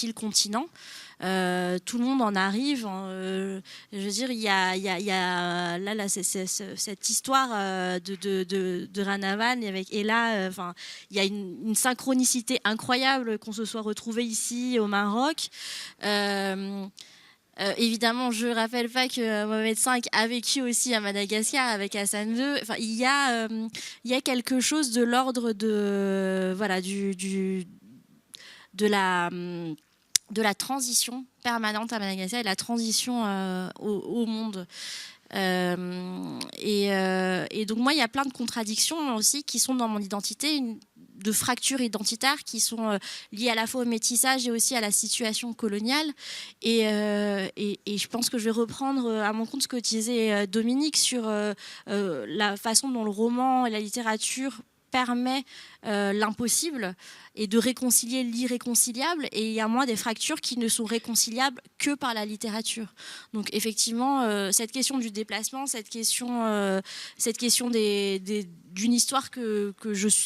île continent. Tout le monde en arrive. Je veux dire, il y a là cette histoire de Ranavan avec Ella. Enfin, il y a une synchronicité incroyable qu'on se soit retrouvé ici au Maroc. Évidemment, je ne rappelle pas que Mohamed V a vécu aussi à Madagascar avec Hassan II. Enfin, il y a quelque chose de l'ordre de la transition permanente à Madagascar et la transition au monde. Et donc moi, il y a plein de contradictions aussi qui sont dans mon identité, de fractures identitaires qui sont liées à la fois au métissage et aussi à la situation coloniale. Et je pense que je vais reprendre à mon compte ce que disait Dominique sur la façon dont le roman et la littérature permet l'impossible et de réconcilier l'irréconciliable. Et il y a moins des fractures qui ne sont réconciliables que par la littérature. Donc effectivement, cette question du déplacement, cette question d'une histoire que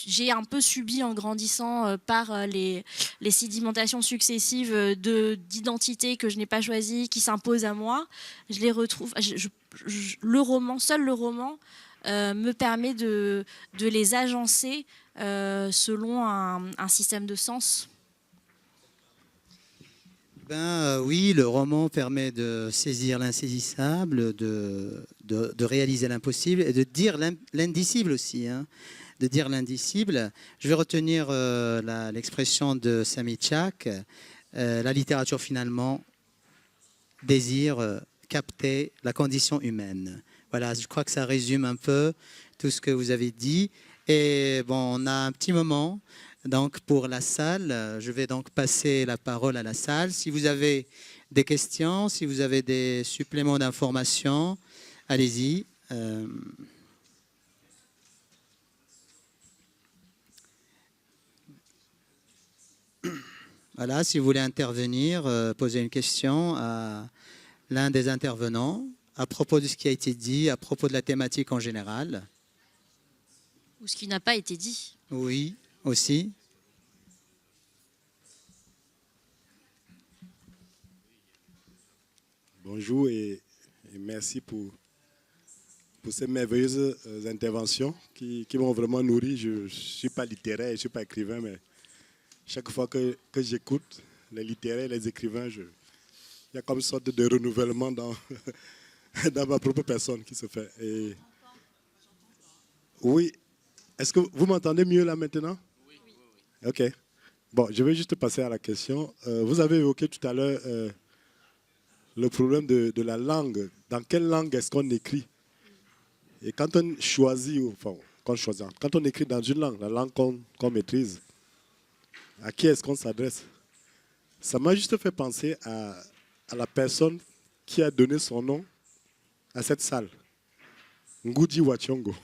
j'ai un peu subie en grandissant par les sédimentations successives d'identités que je n'ai pas choisies, qui s'imposent à moi, je les retrouve. Seul le roman me permet de les agencer selon un système de sens. Oui, le roman permet de saisir l'insaisissable, de réaliser l'impossible et de dire l'indicible aussi. De dire l'indicible. Je vais retenir l'expression de Sami Tchak. La littérature, finalement, désire capter la condition humaine. Voilà, je crois que ça résume un peu tout ce que vous avez dit. Et bon, on a un petit moment donc pour la salle. Je vais donc passer la parole à la salle. Si vous avez des questions, si vous avez des suppléments d'informations, allez-y. Voilà, si vous voulez intervenir, poser une question à l'un des intervenants à propos de ce qui a été dit, à propos de la thématique en général. Ou ce qui n'a pas été dit. Oui, aussi. Bonjour et merci pour ces merveilleuses interventions qui m'ont vraiment nourri. Je ne suis pas littéraire, je ne suis pas écrivain, mais chaque fois que j'écoute les littéraires, les écrivains, il y a comme une sorte de renouvellement dans ma propre personne qui se fait. Et oui, est-ce que vous m'entendez mieux là maintenant? Oui. Ok. Bon, je vais juste passer à la question. Vous avez évoqué tout à l'heure le problème de la langue. Dans quelle langue est-ce qu'on écrit? Et quand on choisit, enfin, qu'on choisit? Quand on écrit dans une langue, la langue qu'on maîtrise, à qui est-ce qu'on s'adresse? Ça m'a juste fait penser à la personne qui a donné son nom à cette salle, Ngudi Wachongo,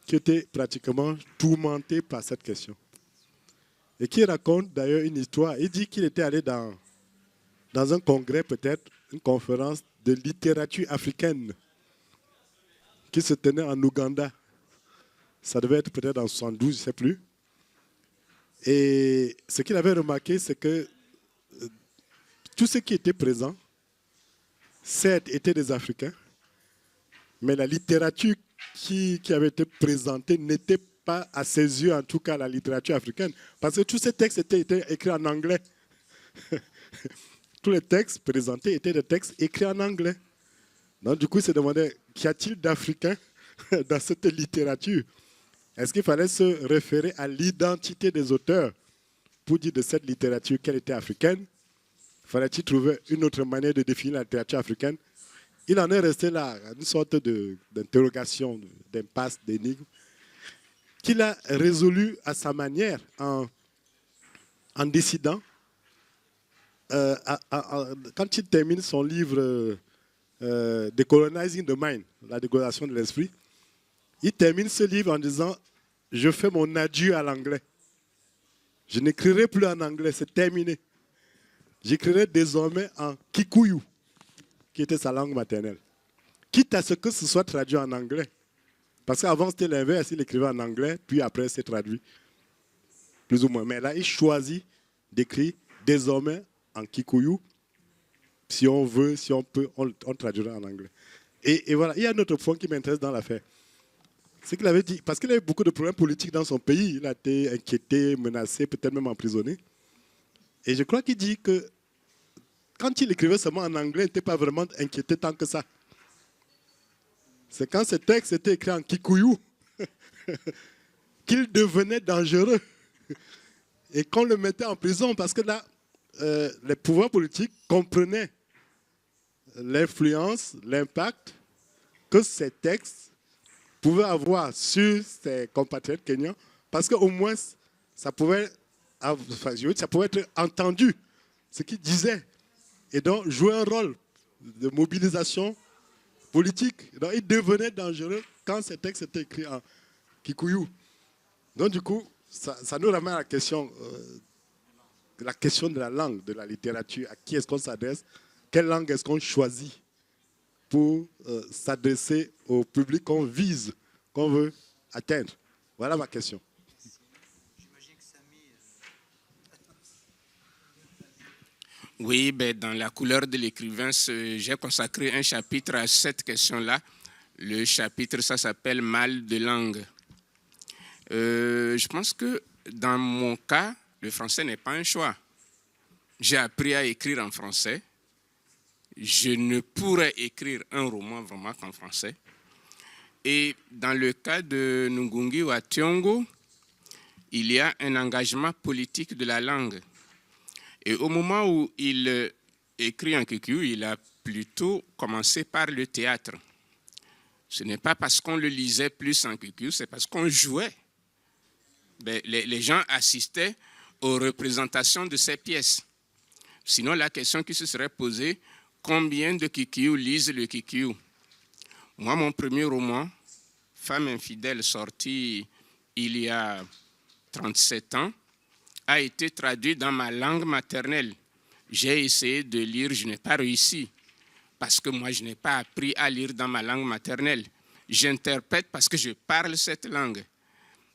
qui était pratiquement tourmenté par cette question. Et qui raconte d'ailleurs une histoire. Il dit qu'il était allé dans un congrès, peut-être, une conférence de littérature africaine qui se tenait en Ouganda. Ça devait être peut-être en 72, je ne sais plus. Et ce qu'il avait remarqué, c'est que tous ceux qui étaient présents, certes, étaient des Africains, mais la littérature qui avait été présentée n'était pas, à ses yeux en tout cas, la littérature africaine. Parce que tous ces textes étaient écrits en anglais. Tous les textes présentés étaient des textes écrits en anglais. Donc du coup, il se demandait, qu'y a-t-il d'africain dans cette littérature? Est-ce qu'il fallait se référer à l'identité des auteurs pour dire de cette littérature qu'elle était africaine? Fallait-il trouver une autre manière de définir la littérature africaine? Il en est resté là, une sorte d'interrogation, d'impasse, d'énigme, qu'il a résolu à sa manière en décidant, quand il termine son livre Decolonizing the Mind, la décolonisation de l'esprit, il termine ce livre en disant « Je fais mon adieu à l'anglais. Je n'écrirai plus en anglais, c'est terminé. J'écrirai désormais en Kikuyu, qui était sa langue maternelle. Quitte à ce que ce soit traduit en anglais. Parce qu'avant, c'était l'inverse, il écrivait en anglais, puis après, c'est traduit. Plus ou moins. Mais là, il choisit d'écrire désormais en Kikuyu. Si on veut, si on peut, on traduira en anglais. Et voilà, il y a un autre point qui m'intéresse dans l'affaire. C'est qu'il avait dit, parce qu'il avait beaucoup de problèmes politiques dans son pays, il a été inquiété, menacé, peut-être même emprisonné. Et je crois qu'il dit que quand il écrivait seulement en anglais, il n'était pas vraiment inquiété tant que ça. C'est quand ce texte était écrit en Kikuyu qu'il devenait dangereux et qu'on le mettait en prison parce que là, les pouvoirs politiques comprenaient l'influence, l'impact que ces textes pouvaient avoir sur ses compatriotes kenyans parce qu'au moins, ça pouvait être entendu, ce qu'il disait, et donc jouer un rôle de mobilisation politique. Donc il devenait dangereux quand ces textes étaient écrits en Kikuyu. Donc du coup, ça nous ramène à la question de la langue, de la littérature. À qui est-ce qu'on s'adresse? Quelle langue est-ce qu'on choisit pour s'adresser au public qu'on vise, qu'on veut atteindre? Voilà ma question. Oui, ben, dans La couleur de l'écrivain, j'ai consacré un chapitre à cette question-là. Le chapitre, ça s'appelle « Mal de langue ». Je pense que dans mon cas, le français n'est pas un choix. J'ai appris à écrire en français. Je ne pourrais écrire un roman vraiment qu'en français. Et dans le cas de Ngungi wa Thiong'o, il y a un engagement politique de la langue. Et au moment où il écrit en Kikuyu, il a plutôt commencé par le théâtre. Ce n'est pas parce qu'on le lisait plus en Kikuyu, c'est parce qu'on jouait. Les gens assistaient aux représentations de ces pièces. Sinon, la question qui se serait posée, combien de Kikuyu lisent le Kikuyu? Moi, mon premier roman, Femme infidèle, sorti il y a 37 ans, a été traduit dans ma langue maternelle. J'ai essayé de lire, je n'ai pas réussi, parce que moi, je n'ai pas appris à lire dans ma langue maternelle. J'interprète parce que je parle cette langue.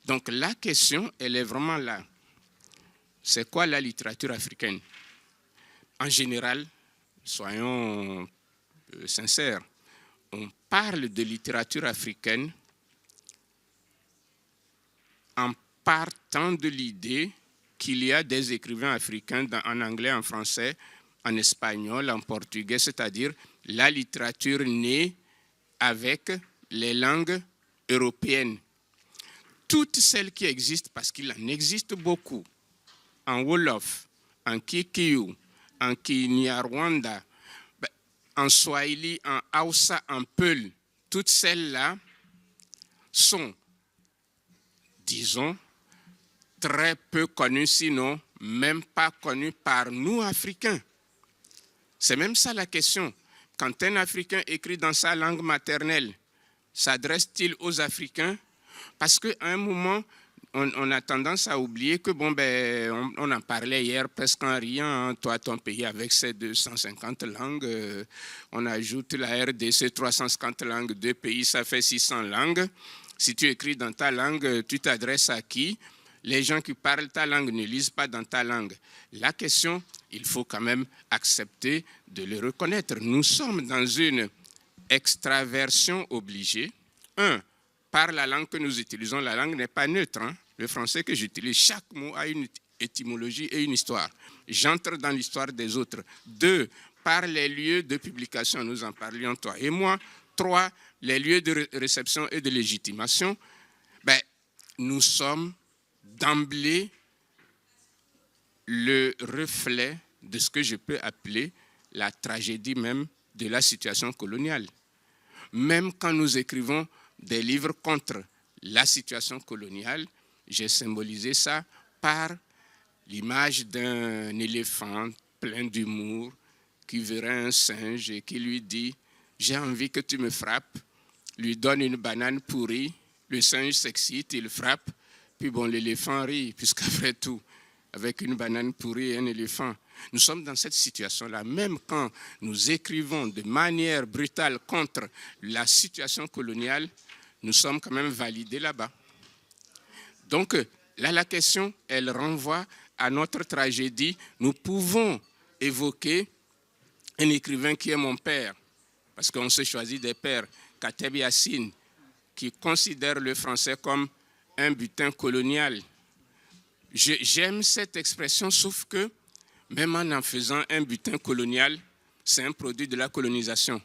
Donc la question, elle est vraiment là. C'est quoi la littérature africaine? En général, soyons sincères, on parle de littérature africaine en partant de l'idée qu'il y a des écrivains africains en anglais, en français, en espagnol, en portugais, c'est-à-dire la littérature née avec les langues européennes. Toutes celles qui existent, parce qu'il en existe beaucoup, en Wolof, en Kikuyu, en Kinyarwanda, en Swahili, en Hausa, en Peul, toutes celles-là sont disons, très peu connu, sinon même pas connu par nous, Africains. C'est même ça la question. Quand un Africain écrit dans sa langue maternelle, s'adresse-t-il aux Africains? Parce qu'à un moment, on a tendance à oublier que, on en parlait hier presque en riant, hein, toi, ton pays avec ses 250 langues, on ajoute la RDC, 350 langues, 2 pays, ça fait 600 langues. Si tu écris dans ta langue, tu t'adresses à qui? Les gens qui parlent ta langue ne lisent pas dans ta langue. La question, il faut quand même accepter de le reconnaître. Nous sommes dans une extraversion obligée. Par la langue que nous utilisons, la langue n'est pas neutre. Hein. Le français que j'utilise, chaque mot a une étymologie et une histoire. J'entre dans l'histoire des autres. 2, par les lieux de publication, nous en parlions toi et moi. 3, les lieux de réception et de légitimation. Nous sommes d'emblée le reflet de ce que je peux appeler la tragédie même de la situation coloniale. Même quand nous écrivons des livres contre la situation coloniale, j'ai symbolisé ça par l'image d'un éléphant plein d'humour qui verrait un singe et qui lui dit « J'ai envie que tu me frappes », lui donne une banane pourrie, le singe s'excite, il frappe, puis l'éléphant rit, puisqu'après tout, avec une banane pourrie et un éléphant, nous sommes dans cette situation-là. Même quand nous écrivons de manière brutale contre la situation coloniale, nous sommes quand même validés là-bas. Donc là, la question, elle renvoie à notre tragédie. Nous pouvons évoquer un écrivain qui est mon père, parce qu'on se choisit des pères, Kateb Yassine, qui considère le français comme un butin colonial. J'aime cette expression, sauf que même en faisant un butin colonial, c'est un produit de la colonisation.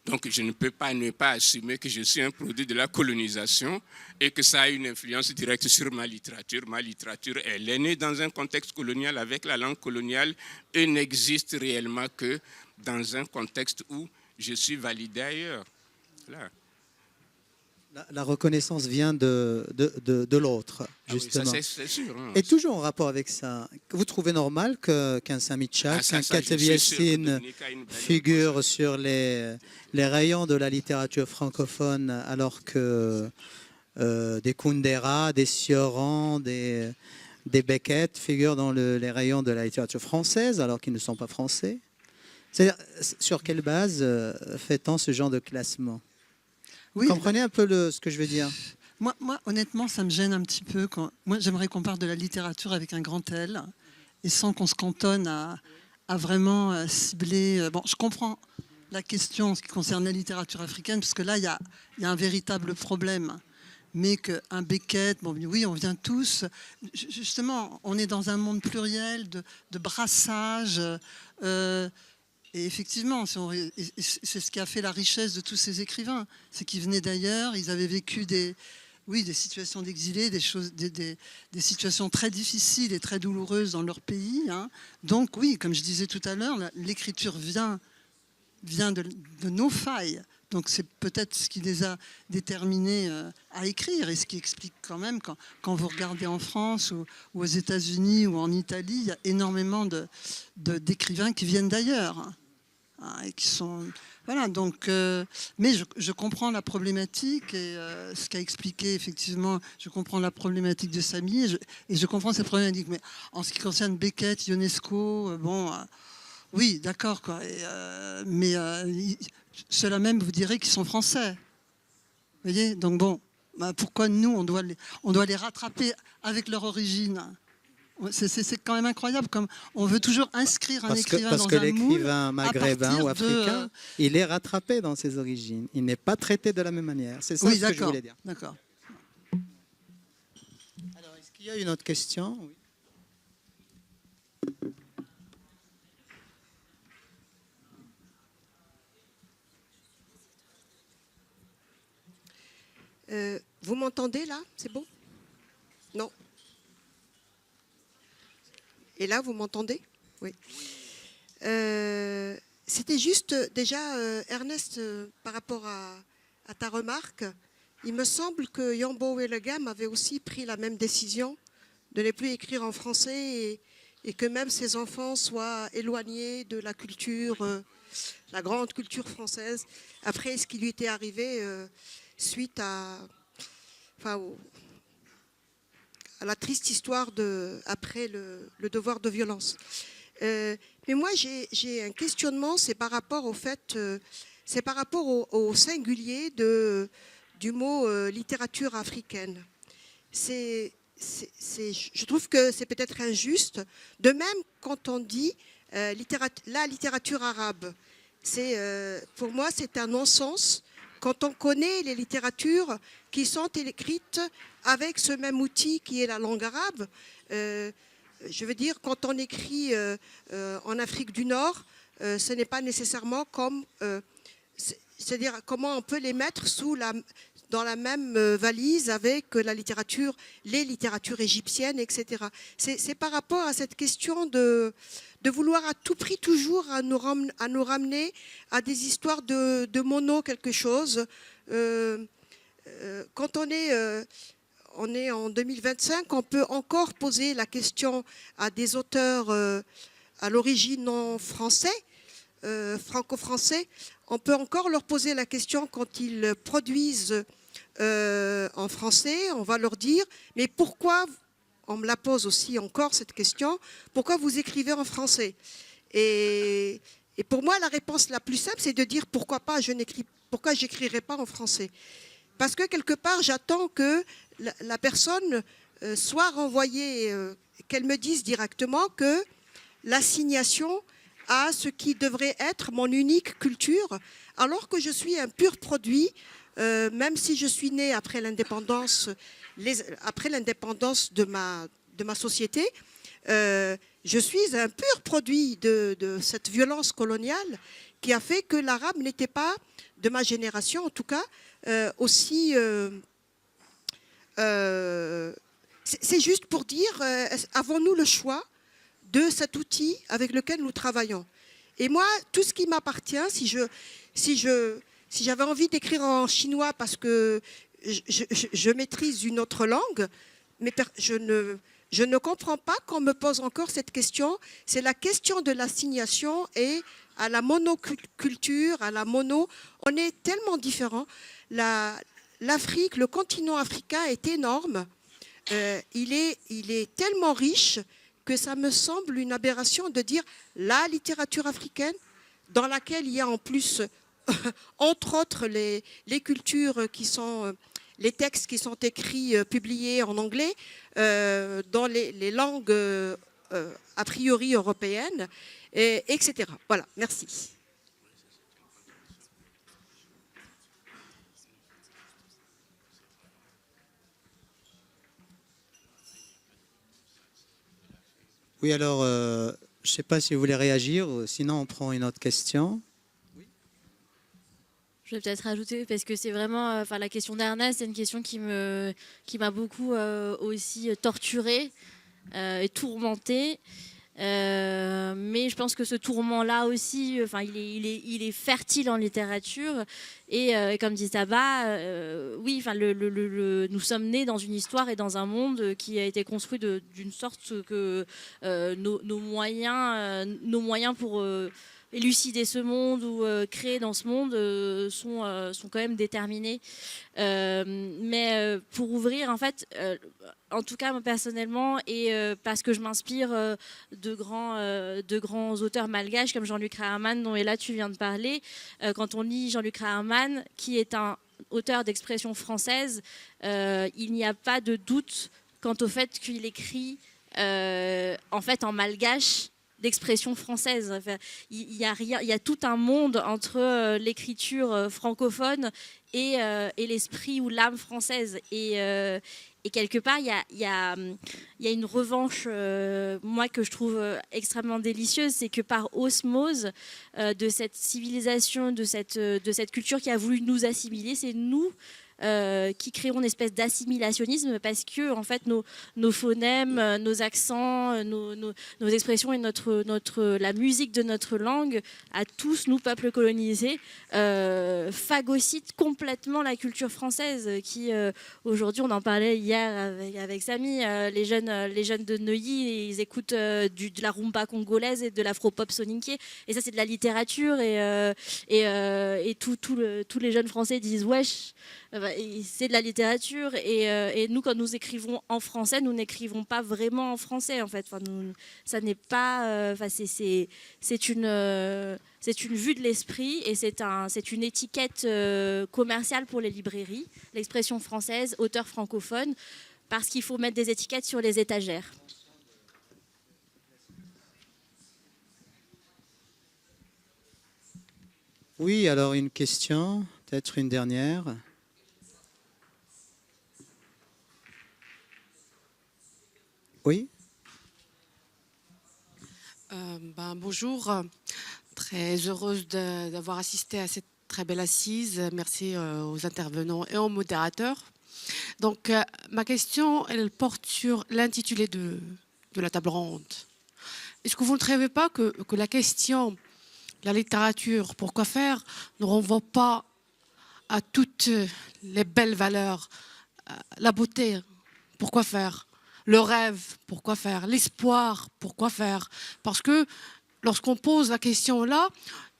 Donc je ne peux pas ne pas assumer que je suis un produit de la colonisation et que ça a une influence directe sur ma littérature. Ma littérature, elle est née dans un contexte colonial avec la langue coloniale et n'existe réellement que dans un contexte où je suis validé ailleurs. Voilà. La reconnaissance vient de l'autre, justement. Oui, ça, c'est sûr. Hein. Et toujours en rapport avec ça, vous trouvez normal qu'un Sami Tchak, qu'un Kateb Yassine figure sur les rayons de la littérature francophone alors que des Kundera, des Cioran, des Beckett figurent dans les rayons de la littérature française alors qu'ils ne sont pas français? C'est-à-dire, sur quelle base fait-on ce genre de classement? Oui, vous comprenez un peu ce que je veux dire? Moi, honnêtement, ça me gêne un petit peu. Moi, j'aimerais qu'on parle de la littérature avec un grand L et sans qu'on se cantonne à vraiment cibler. Bon, je comprends la question en ce qui concerne la littérature africaine, parce que là, il y a un véritable problème. Mais qu'un Beckett, oui, on vient tous. Justement, on est dans un monde pluriel de brassage. Et effectivement, c'est ce qui a fait la richesse de tous ces écrivains. C'est qu'ils venaient d'ailleurs, ils avaient vécu des situations d'exilés, des situations très difficiles et très douloureuses dans leur pays. Hein. Donc oui, comme je disais tout à l'heure, l'écriture vient de nos failles. Donc c'est peut-être ce qui les a déterminés à écrire et ce qui explique quand même, quand vous regardez en France ou aux États-Unis ou en Italie, il y a énormément d'écrivains qui viennent d'ailleurs. Et qui sont voilà, donc mais je comprends la problématique et ce qu'a expliqué effectivement, je comprends la problématique de Sami et je comprends cette problématique, mais en ce qui concerne Beckett, Ionesco, oui, d'accord quoi, mais ceux-là même vous direz qu'ils sont français, vous voyez, donc pourquoi nous on doit les rattraper avec leur origine? C'est quand même incroyable, comme on veut toujours inscrire un écrivain dans un moule. Parce que l'écrivain maghrébin ou africain, il est rattrapé dans ses origines. Il n'est pas traité de la même manière. C'est ça ce que je voulais dire. D'accord. Alors, est-ce qu'il y a une autre question? Oui. Vous m'entendez là? C'est bon? Non? Et là, vous m'entendez? Oui. C'était juste, déjà, Ernest, par rapport à ta remarque, il me semble que Yambo Welegam avait aussi pris la même décision de ne plus écrire en français et que même ses enfants soient éloignés de la culture, la grande culture française, après ce qui lui était arrivé suite à la triste histoire après le devoir de violence. Mais moi, j'ai un questionnement, c'est par rapport au fait, c'est par rapport au singulier du mot littérature africaine. Je trouve que c'est peut-être injuste. De même, quand on dit la littérature arabe, pour moi, c'est un non-sens quand on connaît les littératures qui sont écrites avec ce même outil qui est la langue arabe. Je veux dire, quand on écrit en Afrique du Nord, ce n'est pas nécessairement comme... c'est-à-dire comment on peut les mettre dans la même valise avec les littératures égyptiennes, etc. C'est par rapport à cette question de vouloir à tout prix toujours à nous ramener à des histoires de mono quelque chose. Quand on est en 2025, on peut encore poser la question à des auteurs à l'origine non français, franco-français. On peut encore leur poser la question quand ils produisent en français. On va leur dire, mais pourquoi, on me la pose aussi encore cette question, pourquoi vous écrivez en français ? Et pour moi, la réponse la plus simple, c'est de dire pourquoi j'écrirais pas en français ? Parce que quelque part, j'attends que la personne soit renvoyée, qu'elle me dise directement que l'assignation à ce qui devrait être mon unique culture, alors que je suis un pur produit, même si je suis née après l'indépendance de ma société, je suis un pur produit de cette violence coloniale qui a fait que l'arabe n'était pas, de ma génération en tout cas, aussi... c'est juste pour dire, avons-nous le choix de cet outil avec lequel nous travaillons? Et moi, tout ce qui m'appartient, si j'avais envie d'écrire en chinois parce que je maîtrise une autre langue, mais je ne comprends pas qu'on me pose encore cette question. C'est la question de l'assignation et à la monoculture, on est tellement différents. L'Afrique, le continent africain est énorme. Il est tellement riche que ça me semble une aberration de dire la littérature africaine, dans laquelle il y a en plus, entre autres, les cultures qui sont, les textes qui sont écrits, publiés en anglais, dans les langues a priori européennes, etc. Voilà, merci. Oui, alors, je ne sais pas si vous voulez réagir, sinon on prend une autre question. Je vais peut-être rajouter, parce que c'est vraiment, la question d'Ernest, c'est une question qui m'a beaucoup aussi torturée et tourmentée. Mais je pense que ce tourment-là aussi, il est fertile en littérature. Et comme dit Saba, oui, nous sommes nés dans une histoire et dans un monde qui a été construit d'une sorte que nos moyens pour élucider ce monde ou créer dans ce monde sont quand même déterminés. Mais pour ouvrir, en fait, en tout cas moi, personnellement, et parce que je m'inspire de grands auteurs malgaches comme Jean-Luc Raherman, dont là tu viens de parler, quand on lit Jean-Luc Raherman, qui est un auteur d'expression française, il n'y a pas de doute quant au fait qu'il écrit en fait en malgache d'expression française. Enfin, il y a tout un monde entre l'écriture francophone et l'esprit ou l'âme française. Et quelque part, il y a une revanche, moi, que je trouve extrêmement délicieuse, c'est que par osmose de cette civilisation, de cette culture qui a voulu nous assimiler, c'est nous qui créeront une espèce d'assimilationnisme parce que en fait nos phonèmes, nos accents, nos expressions et la musique de notre langue à tous nous peuples colonisés phagocytent complètement la culture française qui aujourd'hui, on en parlait hier avec Samy, les jeunes de Neuilly, ils écoutent de la rumba congolaise et de l'afro-pop soninké, et ça c'est de la littérature, et tous les jeunes français disent wesh, c'est de la littérature, et nous quand nous écrivons en français, nous n'écrivons pas vraiment en français en fait, ça n'est pas, c'est une vue de l'esprit, et c'est une étiquette commerciale pour les librairies, l'expression française, auteur francophone, parce qu'il faut mettre des étiquettes sur les étagères. Oui, alors une question, peut-être une dernière. Oui. Bonjour, très heureuse d'avoir assisté à cette très belle assise. Merci aux intervenants et aux modérateurs. Donc, ma question, elle porte sur l'intitulé de la table ronde. Est-ce que vous ne trouvez pas que la question, la littérature, pourquoi faire, ne renvoie pas à toutes les belles valeurs, la beauté, pourquoi faire, le rêve, pourquoi faire, l'espoir, pourquoi faire? Parce que lorsqu'on pose la question là,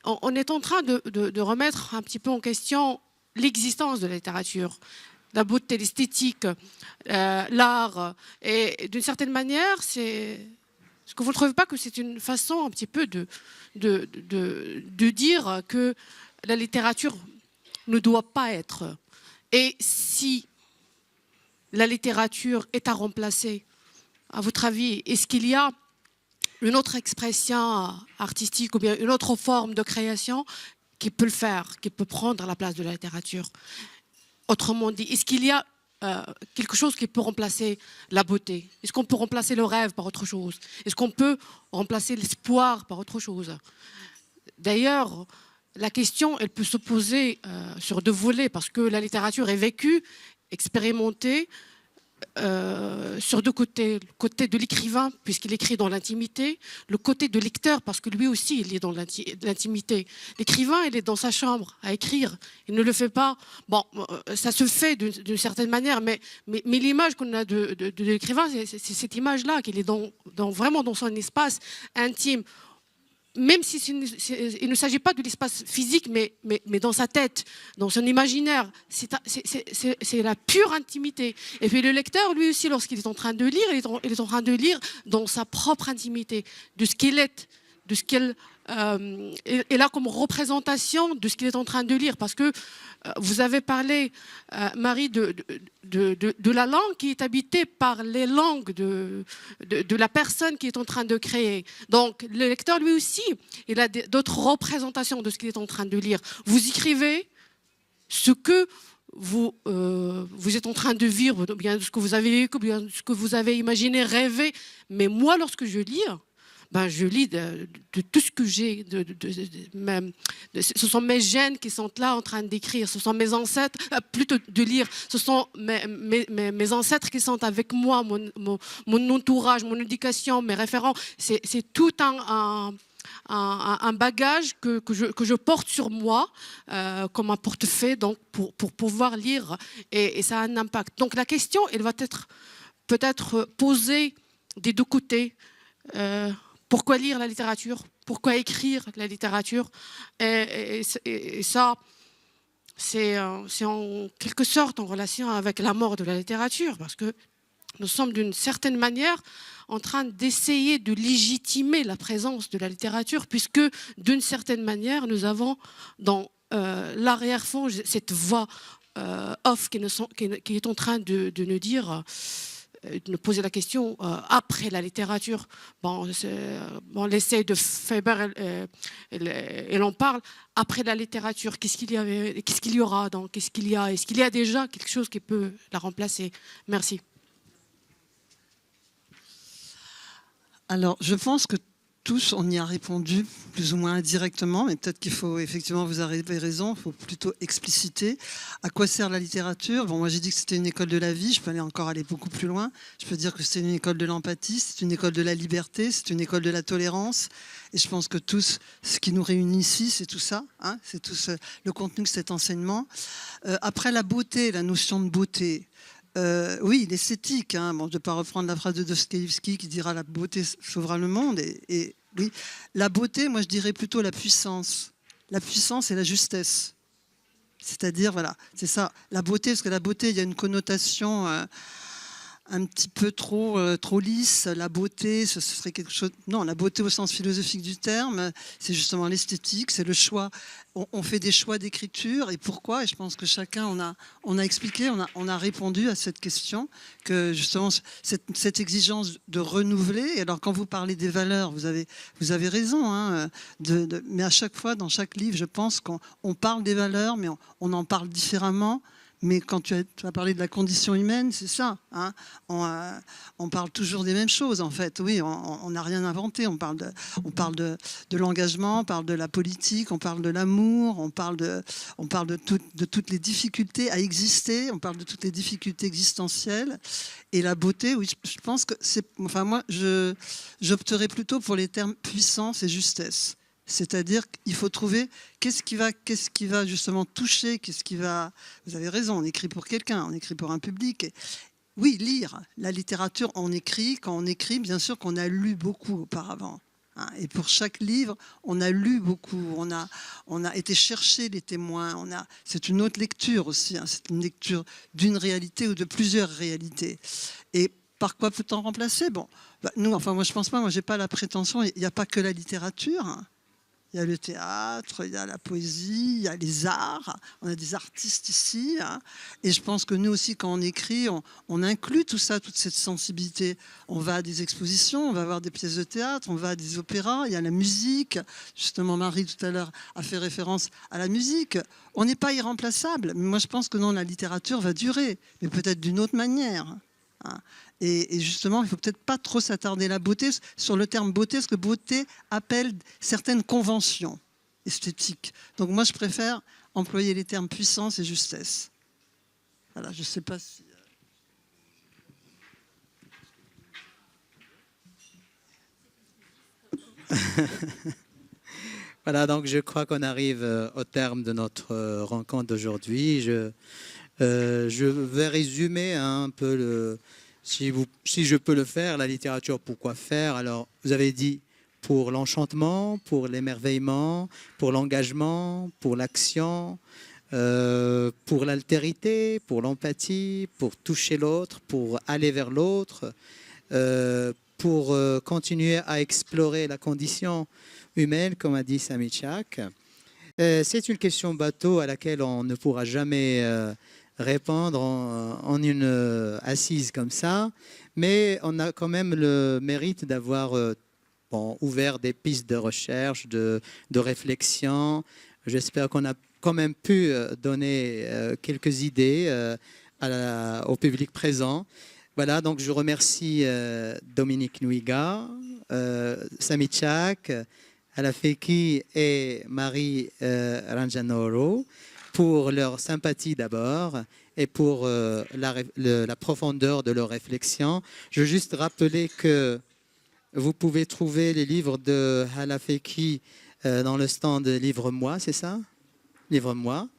on est en train de remettre un petit peu en question l'existence de la littérature, la beauté, l'esthétique, l'art. Et d'une certaine manière, est-ce que vous ne trouvez pas que c'est une façon un petit peu de dire que la littérature ne doit pas être? Et si la littérature est à remplacer, à votre avis, est-ce qu'il y a une autre expression artistique ou bien une autre forme de création qui peut le faire, qui peut prendre la place de la littérature? Autrement dit, est-ce qu'il y a quelque chose qui peut remplacer la beauté? Est-ce qu'on peut remplacer le rêve par autre chose? Est-ce qu'on peut remplacer l'espoir par autre chose? D'ailleurs, la question, elle peut se poser sur deux volets, parce que la littérature est vécue, expérimentée, sur deux côtés. Le côté de l'écrivain, puisqu'il écrit dans l'intimité, le côté de lecteur, parce que lui aussi, il est dans l'intimité. L'écrivain, il est dans sa chambre à écrire. Il ne le fait pas. Bon, ça se fait d'une certaine manière, mais l'image qu'on a de l'écrivain, c'est cette image-là, qu'il est vraiment dans son espace intime. Même si il ne s'agit pas de l'espace physique, mais dans sa tête, dans son imaginaire, c'est la pure intimité. Et puis le lecteur, lui aussi, lorsqu'il est en train de lire, il est en train de lire dans sa propre intimité, de ce qu'il est, de ce qu'elle est là comme représentation de ce qu'il est en train de lire. Parce que vous avez parlé, Marie, de la langue qui est habitée par les langues de la personne qui est en train de créer. Donc le lecteur, lui aussi, il a d'autres représentations de ce qu'il est en train de lire. Vous écrivez ce que vous êtes en train de vivre, bien ce que vous avez vécu, bien ce que vous avez imaginé, rêvé. Mais moi, lorsque je lis, je lis de tout ce que j'ai. Ce sont mes gènes qui sont là en train d'écrire. Ce sont mes ancêtres, plutôt de lire. Ce sont mes ancêtres qui sont avec moi, mon entourage, mon éducation, mes référents. C'est tout un bagage que je porte sur moi comme un portefeuille, donc pour pouvoir lire. Et ça a un impact. Donc la question, elle va être peut-être posée des deux côtés. Pourquoi lire la littérature? Pourquoi écrire la littérature? Et ça, c'est en quelque sorte en relation avec la mort de la littérature, parce que nous sommes d'une certaine manière en train d'essayer de légitimer la présence de la littérature, puisque d'une certaine manière, nous avons dans l'arrière-fond cette voix off qui est en train de nous dire... de nous poser la question après la littérature. L'essai de Faber, elle en parle. Après la littérature, qu'est-ce qu'il y aura? Est-ce qu'il y a déjà quelque chose qui peut la remplacer? Merci. Alors, je pense que tous, on y a répondu plus ou moins indirectement, mais peut-être qu'il faut, effectivement, vous avez raison, il faut plutôt expliciter à quoi sert la littérature. Bon, moi j'ai dit que c'était une école de la vie, je peux aller beaucoup plus loin. Je peux dire que c'est une école de l'empathie, c'est une école de la liberté, c'est une école de la tolérance. Et je pense que tous, ce qui nous réunit ici, c'est tout ça, hein, c'est tout le contenu de cet enseignement. Après la beauté, la notion de beauté. Oui, l'esthétique. Hein. Bon, je ne vais pas reprendre la phrase de Dostoïevski qui dira la beauté sauvera le monde. Et oui, la beauté, moi je dirais plutôt la puissance. La puissance et la justesse. C'est-à-dire, voilà, c'est ça. La beauté, parce que la beauté, il y a une connotation un petit peu trop lisse. La beauté, ce serait quelque chose... Non, la beauté au sens philosophique du terme, c'est justement l'esthétique, c'est le choix. On fait des choix d'écriture. Et pourquoi? Et je pense que chacun, on a expliqué, on a répondu à cette question, que justement, cette exigence de renouveler. Et alors, quand vous parlez des valeurs, vous avez raison. Hein, mais à chaque fois, dans chaque livre, je pense qu'on parle des valeurs, mais on en parle différemment. Mais quand tu as parlé de la condition humaine, c'est ça. Hein, on parle toujours des mêmes choses, en fait. Oui, on n'a rien inventé. On parle de l'engagement, on parle de la politique, on parle de l'amour, on parle de toutes les difficultés à exister, on parle de toutes les difficultés existentielles. Et la beauté, oui, je pense que c'est... Enfin, moi, j'opterais plutôt pour les termes puissance et justesse. C'est-à-dire qu'il faut trouver qu'est-ce qui va justement toucher, Vous avez raison, on écrit pour quelqu'un, on écrit pour un public. Et oui, lire la littérature, on écrit. Quand on écrit, bien sûr qu'on a lu beaucoup auparavant. Hein, et pour chaque livre, on a lu beaucoup. On a été chercher les témoins. C'est une autre lecture aussi. Hein, c'est une lecture d'une réalité ou de plusieurs réalités. Et par quoi peut-on remplacer? Bon, nous, enfin moi je pense pas. Moi j'ai pas la prétention. Il n'y a pas que la littérature. Hein. Il y a le théâtre, il y a la poésie, il y a les arts. On a des artistes ici. Hein. Et je pense que nous aussi, quand on écrit, on inclut tout ça, toute cette sensibilité. On va à des expositions, on va voir des pièces de théâtre, on va à des opéras, il y a la musique. Justement, Marie, tout à l'heure, a fait référence à la musique. On n'est pas irremplaçable. Mais moi, je pense que non, la littérature va durer, mais peut-être d'une autre manière. Hein. Et justement, il ne faut peut-être pas trop s'attarder la beauté sur le terme beauté, parce que beauté appelle certaines conventions esthétiques. Donc moi, je préfère employer les termes puissance et justesse. Voilà, je ne sais pas si... Voilà, donc je crois qu'on arrive au terme de notre rencontre d'aujourd'hui. Je vais résumer un peu si je peux le faire, la littérature, pourquoi faire? Alors, vous avez dit pour l'enchantement, pour l'émerveillement, pour l'engagement, pour l'action, pour l'altérité, pour l'empathie, pour toucher l'autre, pour aller vers l'autre, pour continuer à explorer la condition humaine, comme a dit Samichak. C'est une question bateau à laquelle on ne pourra jamais répondre en une assise comme ça, mais on a quand même le mérite d'avoir ouvert des pistes de recherche, de réflexion. J'espère qu'on a quand même pu donner quelques idées au public présent. Voilà, donc je remercie Dominique Nuiga, Samichak, Alafeki et Marie Ranjanoro pour leur sympathie d'abord et pour la profondeur de leur réflexion. Je veux juste rappeler que vous pouvez trouver les livres de Alafeki dans le stand Livre-moi, c'est ça? Livre-moi.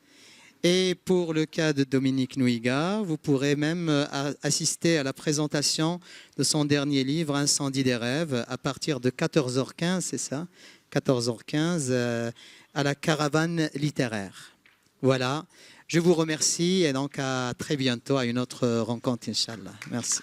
Et pour le cas de Dominique Nuiga, vous pourrez même assister à la présentation de son dernier livre, Incendie des rêves, à partir de 14h15, c'est ça? 14h15, à la Caravane littéraire. Voilà, je vous remercie et donc à très bientôt à une autre rencontre, Inch'Allah. Merci.